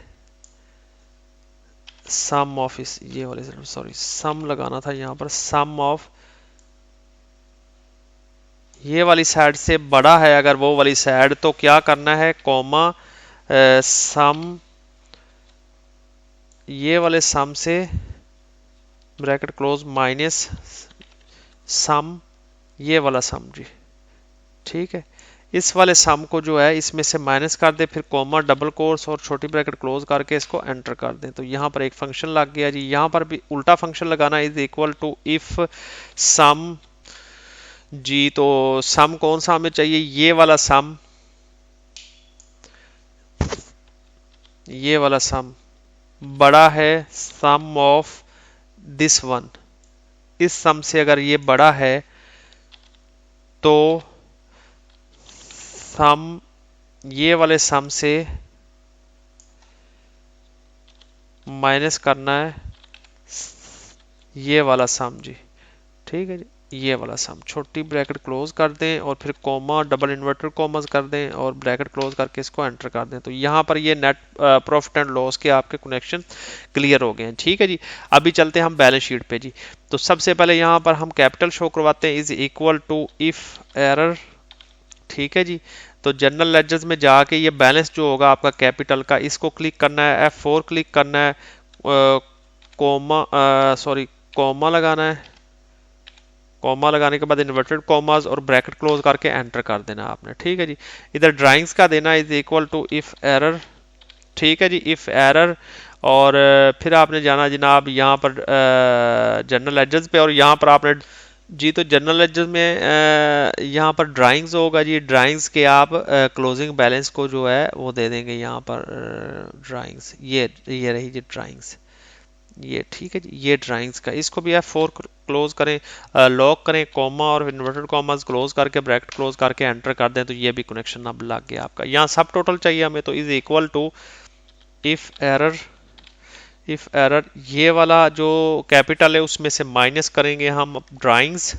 सम ऑफ इस ये वाले, सॉरी सम लगाना था यहां पर, सम ऑफ ये वाली साइड से बड़ा है अगर वो वाली साइड, तो क्या करना है, कॉमा, सम ये वाले सम से ब्रैकेट क्लोज माइनस सम, ये वाला सम जी, ठीक है। इस वाले सम को जो है इसमें से माइनस कर दे, फिर कॉमा डबल कोर्स और छोटी ब्रैकेट क्लोज करके इसको एंटर कर दें। तो यहाँ पर एक फंक्शन लग गया जी। यहाँ पर भी उल्टा फंक्शन लगाना, is equal to if sum जी। तो सम कौन सा हमें चाहिए, ये वाला सम, ये वाला सम बड़ा है सम ऑफ दिस वन। इस सम से अगर ये बड़ा है तो सम, ये वाले सम से माइनस करना है ये वाला सम जी, ठीक है जी। ये वाला सम, छोटी ब्रैकेट क्लोज कर दें और फिर कॉमा डबल इन्वर्टेड कॉमास कर दें और ब्रैकेट क्लोज करके इसको एंटर कर दें। तो यहाँ पर ये नेट प्रॉफिट एंड लॉस के आपके कनेक्शन क्लियर हो गए हैं, ठीक है जी। अभी चलते हैं हम बैलेंस शीट पे जी। तो सबसे पहले यहाँ पर हम कैपिटल शो करवाते हैं, is equal to if error, ठीक है जी। तो जनरल लेजर्स में जाके ये बैलेंस जो होगा आपका कैपिटल का, इसको क्लिक करना है, F4 क्लिक करना है, कॉमा लगाना है, कॉमा लगाने के बाद इन्वर्टेड कॉमास और ब्रैकेट क्लोज करके एंटर कर देना आपने, ठीक है जी। इधर ड्राइंग्स का देना is equal to if error, ठीक है जी, इफ एरर। और फिर आपने जाना जनाब यहाँ पर जनरल एजेस पे, और यहाँ पर आपने जी, तो जनरल एजेस में यहाँ पर ड्राइंग्स होगा जी। ड्राइंग्स के आप क्लोजिंग बैलेंस को जो है वो दे देंगे यहाँ पर ड्राइंग्स, ये रही जी ड्राइंग्स, ये ठीक है जी। ये ड्राइंग्स का, इसको भी F4 क्लोज करें, लॉक करें, कॉमा और इन्वर्टेड कॉमास क्लोज करके ब्रैकेट क्लोज करके एंटर कर दें। तो ये भी कनेक्शन अब लग गया आपका। यहाँ सब टोटल चाहिए हमें, तो is equal to if error, if error ये वाला जो कैपिटल है उसमें से माइनस करेंगे हम ड्राइंग्स,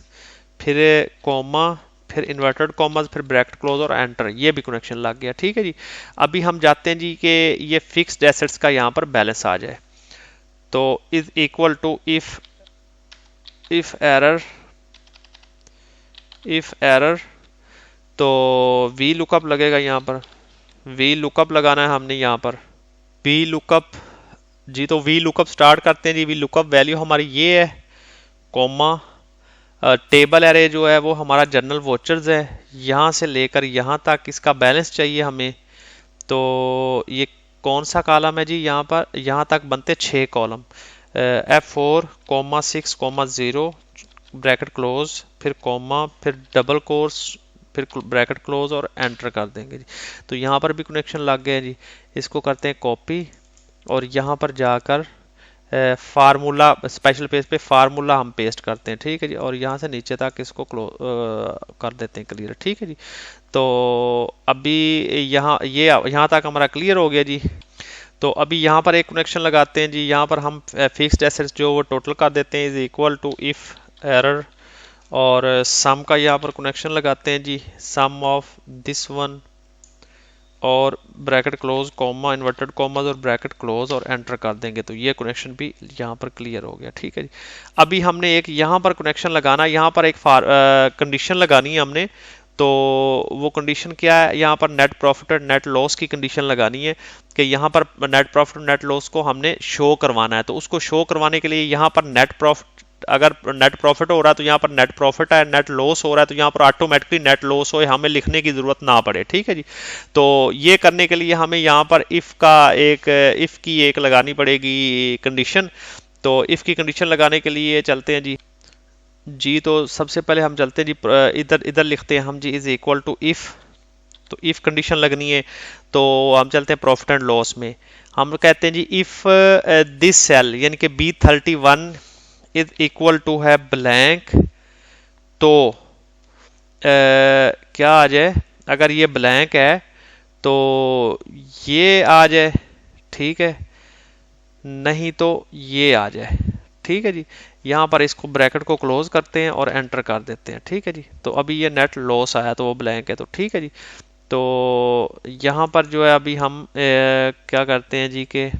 फिर कॉमा, फिर इन्वर्टेड कॉमास, फिर ब्रैकेट क्लोज और एंटर। ये भी कनेक्शन लग गया, ठीक है जी। अभी हम जाते हैं जी कि ये फिक्स्ड एसेट्स का यहाँ पर बैलेंस आ जाए। तो is equal to if error, if error, तो वी लुकअप लगेगा यहाँ पर, वी लुकअप लगाना है हमने यहाँ पर, वी लुकअप जी। तो वी लुकअप स्टार्ट करते हैं जी। वी लुकअप वैल्यू हमारी ये है, कॉमा टेबल एरे जो है वो हमारा जनरल वोचर्स है, यहाँ से लेकर यहाँ तक इसका बैलेंस चाहिए हमें। तो ये कौन सा कॉलम है जी, यहाँ पर यहाँ तक बनते 6 column, F4 comma 6 comma 0 bracket close, फिर कॉमा, फिर डबल कोर्स, फिर ब्रैकेट क्लोज और एंटर कर देंगे जी। तो यहाँ पर भी कनेक्शन लग गया जी। इसको करते हैं कॉपी और यहाँ पर जाकर फार्मूला, स्पेशल पेज पे फार्मूला हम पेस्ट करते हैं, ठीक है जी। और यहाँ से नीचे तक इसको कर देते हैं क्लियर, ठीक है जी। तो अभी यहाँ तक हमारा क्लियर हो गया जी। तो अभी यहाँ पर एक कनेक्शन लगाते हैं जी। यहाँ पर हम फिक्स्ड एसेट्स जो वो टोटल कर देते हैं, is equal to if error, और सम का यहाँ पर कनेक्शन लगाते हैं जी, सम ऑफ दिस वन, और bracket close, comma, inverted commas और ब्रैकेट क्लोज और एंटर कर देंगे। तो ये कनेक्शन भी यहाँ पर क्लियर हो गया, ठीक है जी। अभी हमने एक यहाँ पर कनेक्शन लगाना, यहाँ पर एक कंडीशन लगानी है हमने। तो वो कंडीशन क्या है, यहाँ पर नेट प्रॉफिट और नेट लॉस की कंडीशन लगानी है कि यहाँ पर नेट प्रॉफिट और नेट लॉस को हमने शो करवाना है। तो उसको शो करवाने के लिए यहाँ पर नेट प्रॉफिट, अगर नेट प्रॉफिट हो रहा है तो यहाँ पर नेट प्रॉफिट है, नेट लॉस हो रहा है तो यहाँ पर ऑटोमेटिकली नेट लॉस हो, हमें लिखने की जरूरत ना पड़े, ठीक है जी। तो ये करने के लिए हमें यहाँ पर इफ की एक लगानी पड़ेगी कंडीशन। तो इफ की कंडीशन लगाने के लिए चलते हैं जी। जी, तो सबसे पहले हम चलते हैं जी, इधर इधर लिखते हैं हम जी, इज इक्वल टू इफ। तो इफ कंडीशन लगनी है, तो हम चलते हैं प्रॉफिट एंड लॉस में। हम कहते हैं जी इफ दिस सेल यानी कि B31 इज इक्वल टू है ब्लैंक, तो क्या आ जाए, अगर ये ब्लैंक है तो ये आ जाए, ठीक है, नहीं तो ये आ जाए, ठीक है जी। यहाँ पर इसको ब्रैकेट को क्लोज करते हैं और एंटर कर देते हैं, ठीक है जी। तो अभी ये नेट लॉस आया तो वो ब्लैंक है, तो ठीक है जी। तो यहाँ पर जो है अभी हम क्या करते हैं जी के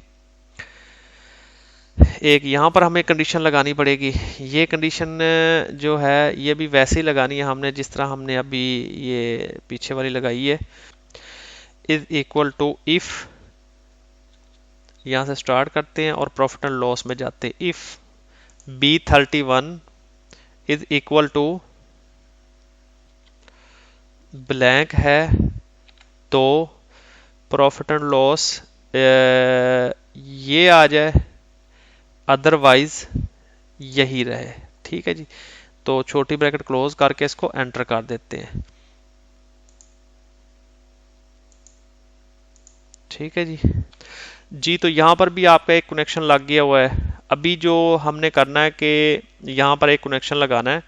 एक यहाँ पर हमें कंडीशन लगानी पड़ेगी। ये कंडीशन जो है ये भी वैसे ही लगानी है हमने जिस तरह हमने अभी ये पीछे वाली लगाई है, इज इक्वल टू इफ, यहाँ से स्टार्ट करते हैं और प्रॉफिट एंड लॉस में जाते हैं। If B31 is equal to blank है तो प्रॉफिट एंड लॉस ये आ जाए, अदरवाइज यही रहे। ठीक है जी, तो छोटी ब्रैकेट क्लोज करके इसको एंटर कर देते हैं। ठीक है जी, तो यहाँ पर भी आपका एक कनेक्शन लग गया हुआ है। अभी जो हमने करना है कि यहाँ पर एक कनेक्शन लगाना है,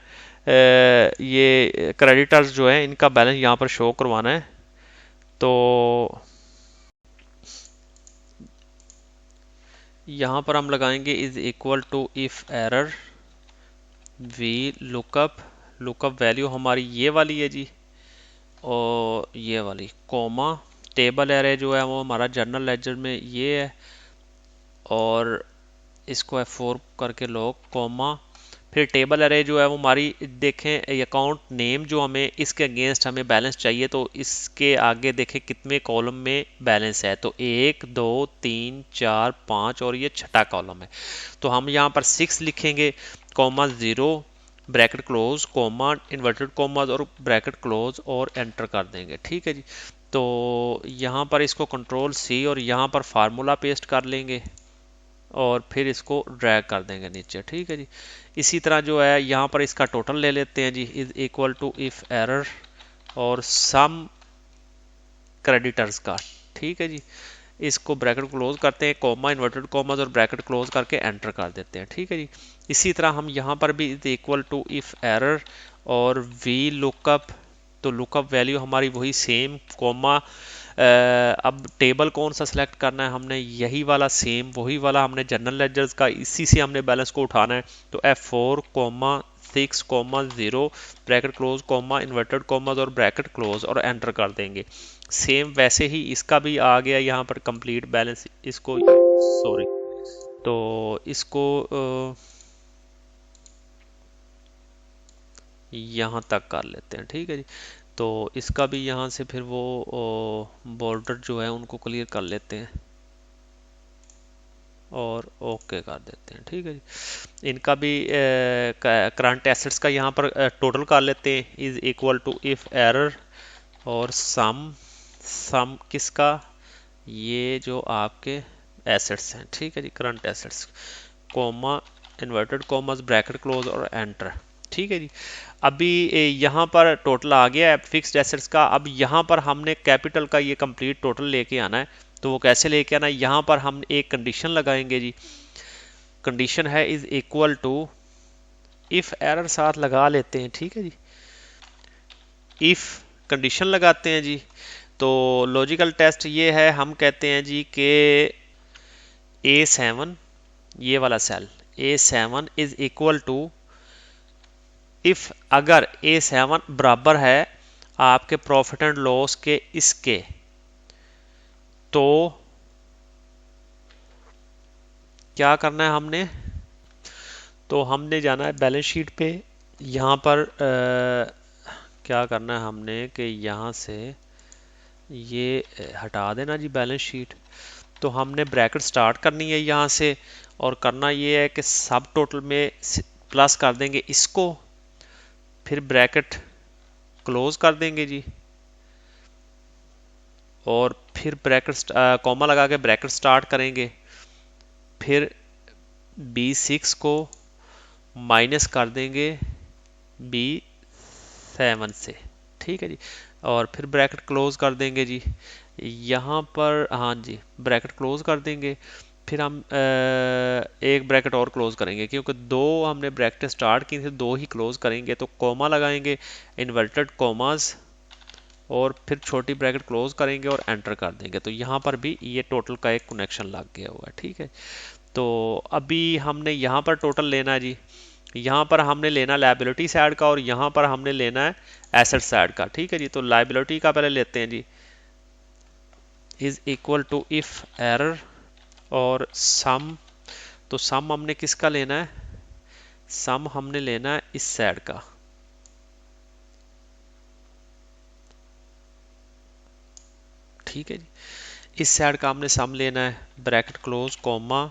ये क्रेडिटर्स जो है इनका बैलेंस यहाँ पर शो करवाना है। तो यहाँ पर हम लगाएंगे is equal to if error V lookup value हमारी ये वाली है जी, और ये वाली कॉमा टेबल एरे जो है वो हमारा जर्नल लेजर में ये है, और इसको F4 करके लॉक कॉमा, फिर टेबल एरे जो है वो हमारी देखें अकाउंट नेम जो हमें इसके अगेंस्ट हमें बैलेंस चाहिए, तो इसके आगे देखें कितने कॉलम में बैलेंस है, तो 1 2 3 4 5 और ये छठा कॉलम है। तो हम यहाँ पर 6 लिखेंगे, comma 0 bracket close comma inverted commas और ब्रैकेट क्लोज और एंटर कर देंगे। ठीक है जी, तो यहाँ पर इसको कंट्रोल C और यहाँ पर फार्मूला पेस्ट कर लेंगे और फिर इसको ड्रैग कर देंगे नीचे। ठीक है जी, इसी तरह जो है यहाँ पर इसका टोटल ले लेते हैं जी, is equal to if error और सम क्रेडिटर्स का। ठीक है जी, इसको ब्रैकेट क्लोज करते हैं, कॉमा इन्वर्टेड कॉमास और ब्रैकेट क्लोज करके एंटर कर देते हैं। ठीक है जी, इसी तरह हम यहाँ पर भी is equal to if error और वी लुकअप, तो लुकअप वैल्यू हमारी वही सेम कॉमा, अब टेबल कौन सा सिलेक्ट करना है हमने, यही वाला सेम वही वाला हमने जनरल लेजर्स का, इसी से हमने बैलेंस को उठाना है। तो F4 6 0 bracket close comma inverted commas और ब्रैकेट क्लोज और एंटर कर देंगे। सेम वैसे ही इसका भी आ गया यहाँ पर कंप्लीट बैलेंस, इसको सॉरी, तो इसको यहाँ तक कर लेते हैं। ठीक है जी, तो इसका भी यहाँ से फिर वो बॉर्डर जो है उनको क्लियर कर लेते हैं और ओके कर देते हैं। ठीक है जी, इनका भी करंट एसेट्स का यहाँ पर टोटल कर लेते हैं, is equal to if error और सम किसका, ये जो आपके एसेट्स हैं। ठीक है जी, current assets comma inverted commas bracket close और एंटर। ठीक है जी, अभी यहाँ पर टोटल आ गया है फिक्स्ड एसेट्स का। अब यहाँ पर हमने कैपिटल का ये कंप्लीट टोटल लेके आना है, तो वो कैसे लेके आना है, यहाँ पर हम एक कंडीशन लगाएंगे जी, कंडीशन है is equal to if error साथ लगा लेते हैं। ठीक है जी, इफ कंडीशन लगाते हैं जी, तो लॉजिकल टेस्ट ये है, हम कहते हैं जी कि A7 ये वाला cell A7 is equal to if अगर A7 बराबर है आपके प्रॉफिट एंड लॉस के इसके, तो क्या करना है हमने, तो हमने जाना है बैलेंस शीट पे, यहाँ पर क्या करना है हमने कि यहाँ से ये हटा देना जी बैलेंस शीट। तो हमने ब्रैकेट स्टार्ट करनी है यहाँ से, और करना ये है कि सब टोटल में प्लस कर देंगे इसको, फिर ब्रैकेट क्लोज कर देंगे जी, और फिर ब्रैकेट कॉमा लगा के ब्रैकेट स्टार्ट करेंगे, फिर B6 को माइनस कर देंगे B7 से। ठीक है जी, और फिर ब्रैकेट क्लोज कर देंगे जी, यहाँ पर हाँ जी ब्रैकेट क्लोज कर देंगे, फिर हम एक ब्रैकेट और क्लोज करेंगे क्योंकि दो हमने ब्रैकेट स्टार्ट की थी, दो ही क्लोज करेंगे, तो कॉमा लगाएंगे इन्वर्टेड कॉमास और फिर छोटी ब्रैकेट क्लोज करेंगे और एंटर कर देंगे। तो यहाँ पर भी ये टोटल का एक कनेक्शन लग गया हुआ है। ठीक है, तो अभी हमने यहाँ पर टोटल लेना है जी, यहाँ पर हमने लेना लायबिलिटी साइड का और यहाँ पर हमने लेना है एसेट साइड का। ठीक है जी, तो लायबिलिटी का पहले लेते हैं जी, is equal to if error और सम, तो सम हमने किसका लेना है, सम हमने लेना है इस साइड का। ठीक है जी, इस साइड का हमने सम लेना है, ब्रैकेट क्लोज कॉमा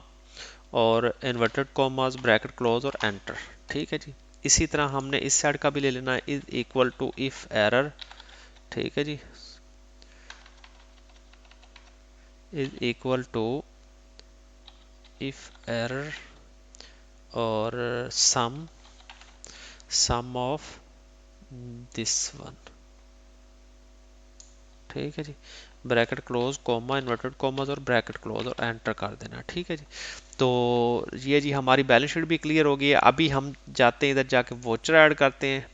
और इन्वर्टेड कॉमास ब्रैकेट क्लोज और एंटर। ठीक है जी। इसी तरह हमने इस साइड का भी ले लेना है, is equal to if error. ठीक है जी, is equal to if error और सम ऑफ दिस वन। ठीक है जी, bracket close comma inverted commas और ब्रैकेट क्लोज और एंटर कर देना। ठीक है जी। तो ये जी हमारी बैलेंस शीट भी क्लियर हो गई है। अभी हम जाते हैं इधर जाके वोचर ऐड करते हैं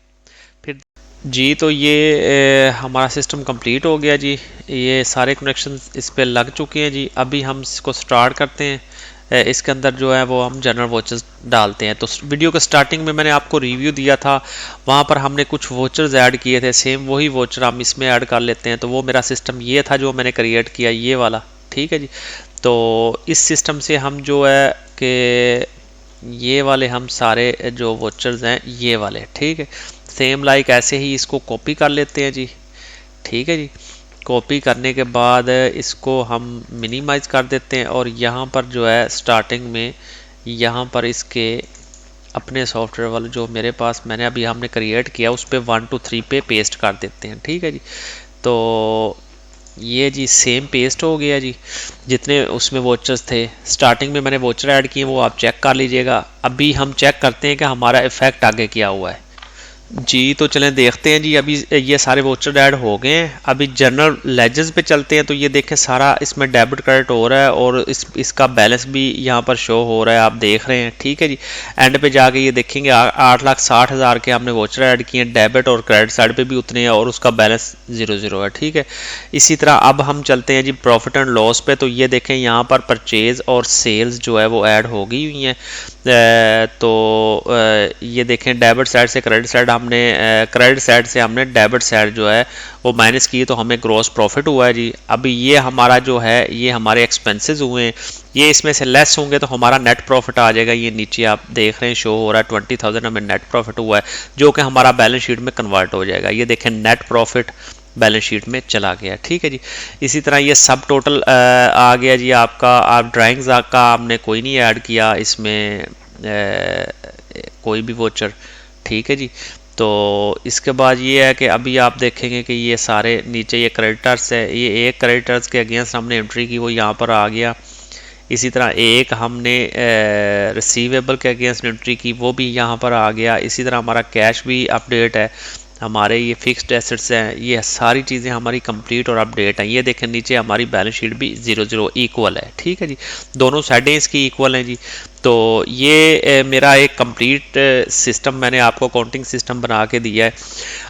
फिर जी। तो ये हमारा सिस्टम कंप्लीट हो गया जी, ये सारे कनेक्शन इस पे लग चुके हैं जी। अभी हम इसको स्टार्ट करते हैं। इसके अंदर जो है वो हम जनरल वोचर्स डालते हैं। तो वीडियो के स्टार्टिंग में मैंने आपको रिव्यू दिया था, वहाँ पर हमने कुछ वोचर्स ऐड किए थे, सेम वही वोचर हम इसमें ऐड कर लेते हैं। तो वो मेरा सिस्टम ये था जो मैंने क्रिएट किया, ये वाला। ठीक है जी। तो इस सिस्टम से हम जो है कि ये वाले हम सारे जो वोचर्स हैं ये वाले, ठीक है, सेम लाइक ऐसे ही इसको कॉपी कर लेते हैं जी। ठीक है जी। कॉपी करने के बाद इसको हम मिनिमाइज कर देते हैं और यहाँ पर जो है स्टार्टिंग में यहाँ पर इसके अपने सॉफ्टवेयर वाले जो मेरे पास मैंने अभी हमने क्रिएट किया उस पर 1 2 3 पे पेस्ट कर देते हैं। ठीक है जी। तो ये जी सेम पेस्ट हो गया जी, जितने उसमें वोचर्स थे स्टार्टिंग में मैंने वोचर ऐड किए वो आप चेक कर लीजिएगा। अभी हम चेक करते हैं कि हमारा इफेक्ट आगे क्या हुआ है जी। तो चलें देखते हैं जी। अभी ये सारे वोचर ऐड हो गए हैं। अभी जनरल लेजर्स पे चलते हैं। तो ये देखें सारा इसमें डेबिट क्रेडिट हो रहा है और इसका बैलेंस भी यहाँ पर शो हो रहा है, आप देख रहे हैं। ठीक है जी। एंड पे जाके ये देखेंगे 8,60,000 के हमने वोचर ऐड किए हैं, डेबिट और क्रेडिट साइड पे भी उतने हैं और उसका बैलेंस 0 है। ठीक है। इसी तरह अब हम चलते हैं जी प्रॉफिट एंड लॉस पे। तो ये देखें यहाँ पर परचेज और सेल्स जो है वो ऐड हो गई हुई हैं। तो ये देखें डेबिट साइड से क्रेडिट साइड हमने क्रेडिट साइड से हमने डेबिट साइड जो है वो माइनस की, तो हमें ग्रॉस प्रॉफिट हुआ है जी। अभी ये हमारा जो है ये हमारे एक्सपेंसेस हुए हैं, ये इसमें से लेस होंगे तो हमारा नेट प्रॉफिट आ जाएगा। ये नीचे आप देख रहे हैं शो हो रहा है 20,000 हमें नेट प्रॉफिट हुआ है, जो कि हमारा बैलेंस शीट में कन्वर्ट हो जाएगा। ये देखें नेट प्रॉफिट बैलेंस शीट में चला गया। ठीक है जी। इसी तरह ये सब टोटल आ गया जी आपका। आप ड्राइंग्स का आपने कोई नहीं ऐड किया इसमें कोई भी वोचर। ठीक है जी। तो इसके बाद ये है कि अभी आप देखेंगे कि ये सारे नीचे ये क्रेडिटर्स है, ये एक क्रेडिटर्स के अगेंस्ट हमने एंट्री की वो यहाँ पर आ गया। इसी तरह एक हमने रिसीवेबल के अगेंस्ट एंट्री की वो भी यहाँ पर आ गया। इसी तरह हमारा कैश भी अपडेट है, हमारे ये फिक्स्ड एसेट्स हैं, ये सारी चीज़ें हमारी कंप्लीट और अपडेट हैं। ये देखें नीचे हमारी बैलेंस शीट भी 0 इक्वल है। ठीक है जी। दोनों साइडें इसकी इक्वल हैं जी। तो ये मेरा एक कंप्लीट सिस्टम मैंने आपको अकाउंटिंग सिस्टम बना के दिया है।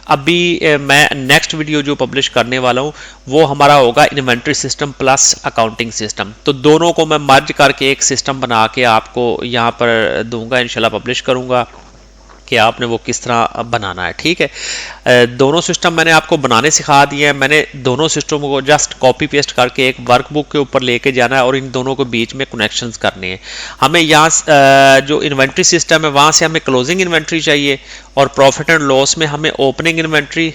अभी मैं नेक्स्ट वीडियो जो पब्लिश करने वाला हूँ वो हमारा होगा inventory system plus accounting system. तो दोनों को मैं मर्ज करके एक सिस्टम बना के आपको यहाँ पर दूंगा, इंशाल्लाह पब्लिश करूँगा कि आपने वो किस तरह बनाना है। ठीक है। दोनों सिस्टम मैंने आपको बनाने सिखा दिए हैं। मैंने दोनों सिस्टमों को जस्ट कॉपी पेस्ट करके एक वर्कबुक के ऊपर लेके जाना है और इन दोनों के बीच में कनेक्शंस करने हैं। हमें यहाँ जो इन्वेंट्री सिस्टम है वहाँ से हमें क्लोजिंग इन्वेंट्री चाहिए और प्रॉफिट एंड लॉस में हमें ओपनिंग इन्वेंट्री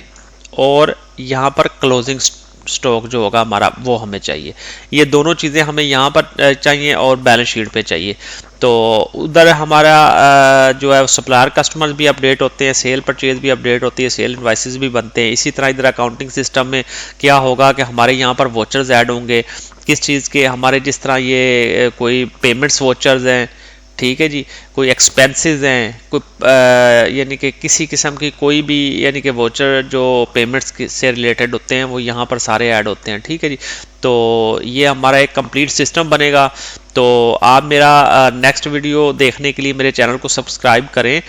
और यहाँ पर क्लोजिंग स्टॉक जो होगा हमारा वो हमें चाहिए। ये दोनों चीज़ें हमें यहाँ पर चाहिए और बैलेंस शीट पे चाहिए। तो उधर हमारा जो है सप्लायर कस्टमर्स भी अपडेट होते हैं, सेल परचेज भी अपडेट होती है, सेल इनवाइसेस भी बनते हैं। इसी तरह इधर अकाउंटिंग सिस्टम में क्या होगा कि हमारे यहाँ पर वोचर्स ऐड होंगे किस चीज़ के, हमारे जिस तरह ये कोई पेमेंट्स वोचर्स हैं। ठीक है जी। कोई एक्सपेंसेस हैं, कोई यानी कि किसी किस्म की कोई भी यानी कि वोचर जो पेमेंट्स से रिलेटेड होते हैं वो यहाँ पर सारे ऐड होते हैं। ठीक है जी। तो ये हमारा एक कंप्लीट सिस्टम बनेगा। तो आप मेरा नेक्स्ट वीडियो देखने के लिए मेरे चैनल को सब्सक्राइब करें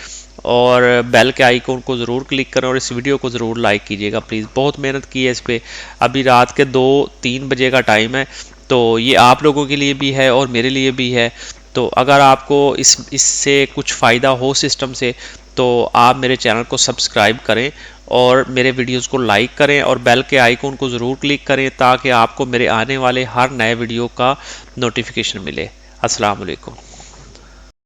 और बेल के आइकॉन को ज़रूर क्लिक करें और इस वीडियो को ज़रूर लाइक कीजिएगा प्लीज़। बहुत मेहनत की है इस पर। अभी रात के 2-3 बजे का टाइम है, तो ये आप लोगों के लिए भी है और मेरे लिए भी है। तो अगर आपको इससे कुछ फ़ायदा हो सिस्टम से तो आप मेरे चैनल को सब्सक्राइब करें और मेरे वीडियोस को लाइक करें और बेल के आइकॉन को ज़रूर क्लिक करें ताकि आपको मेरे आने वाले हर नए वीडियो का नोटिफिकेशन मिले। अस्सलाम वालेकुम।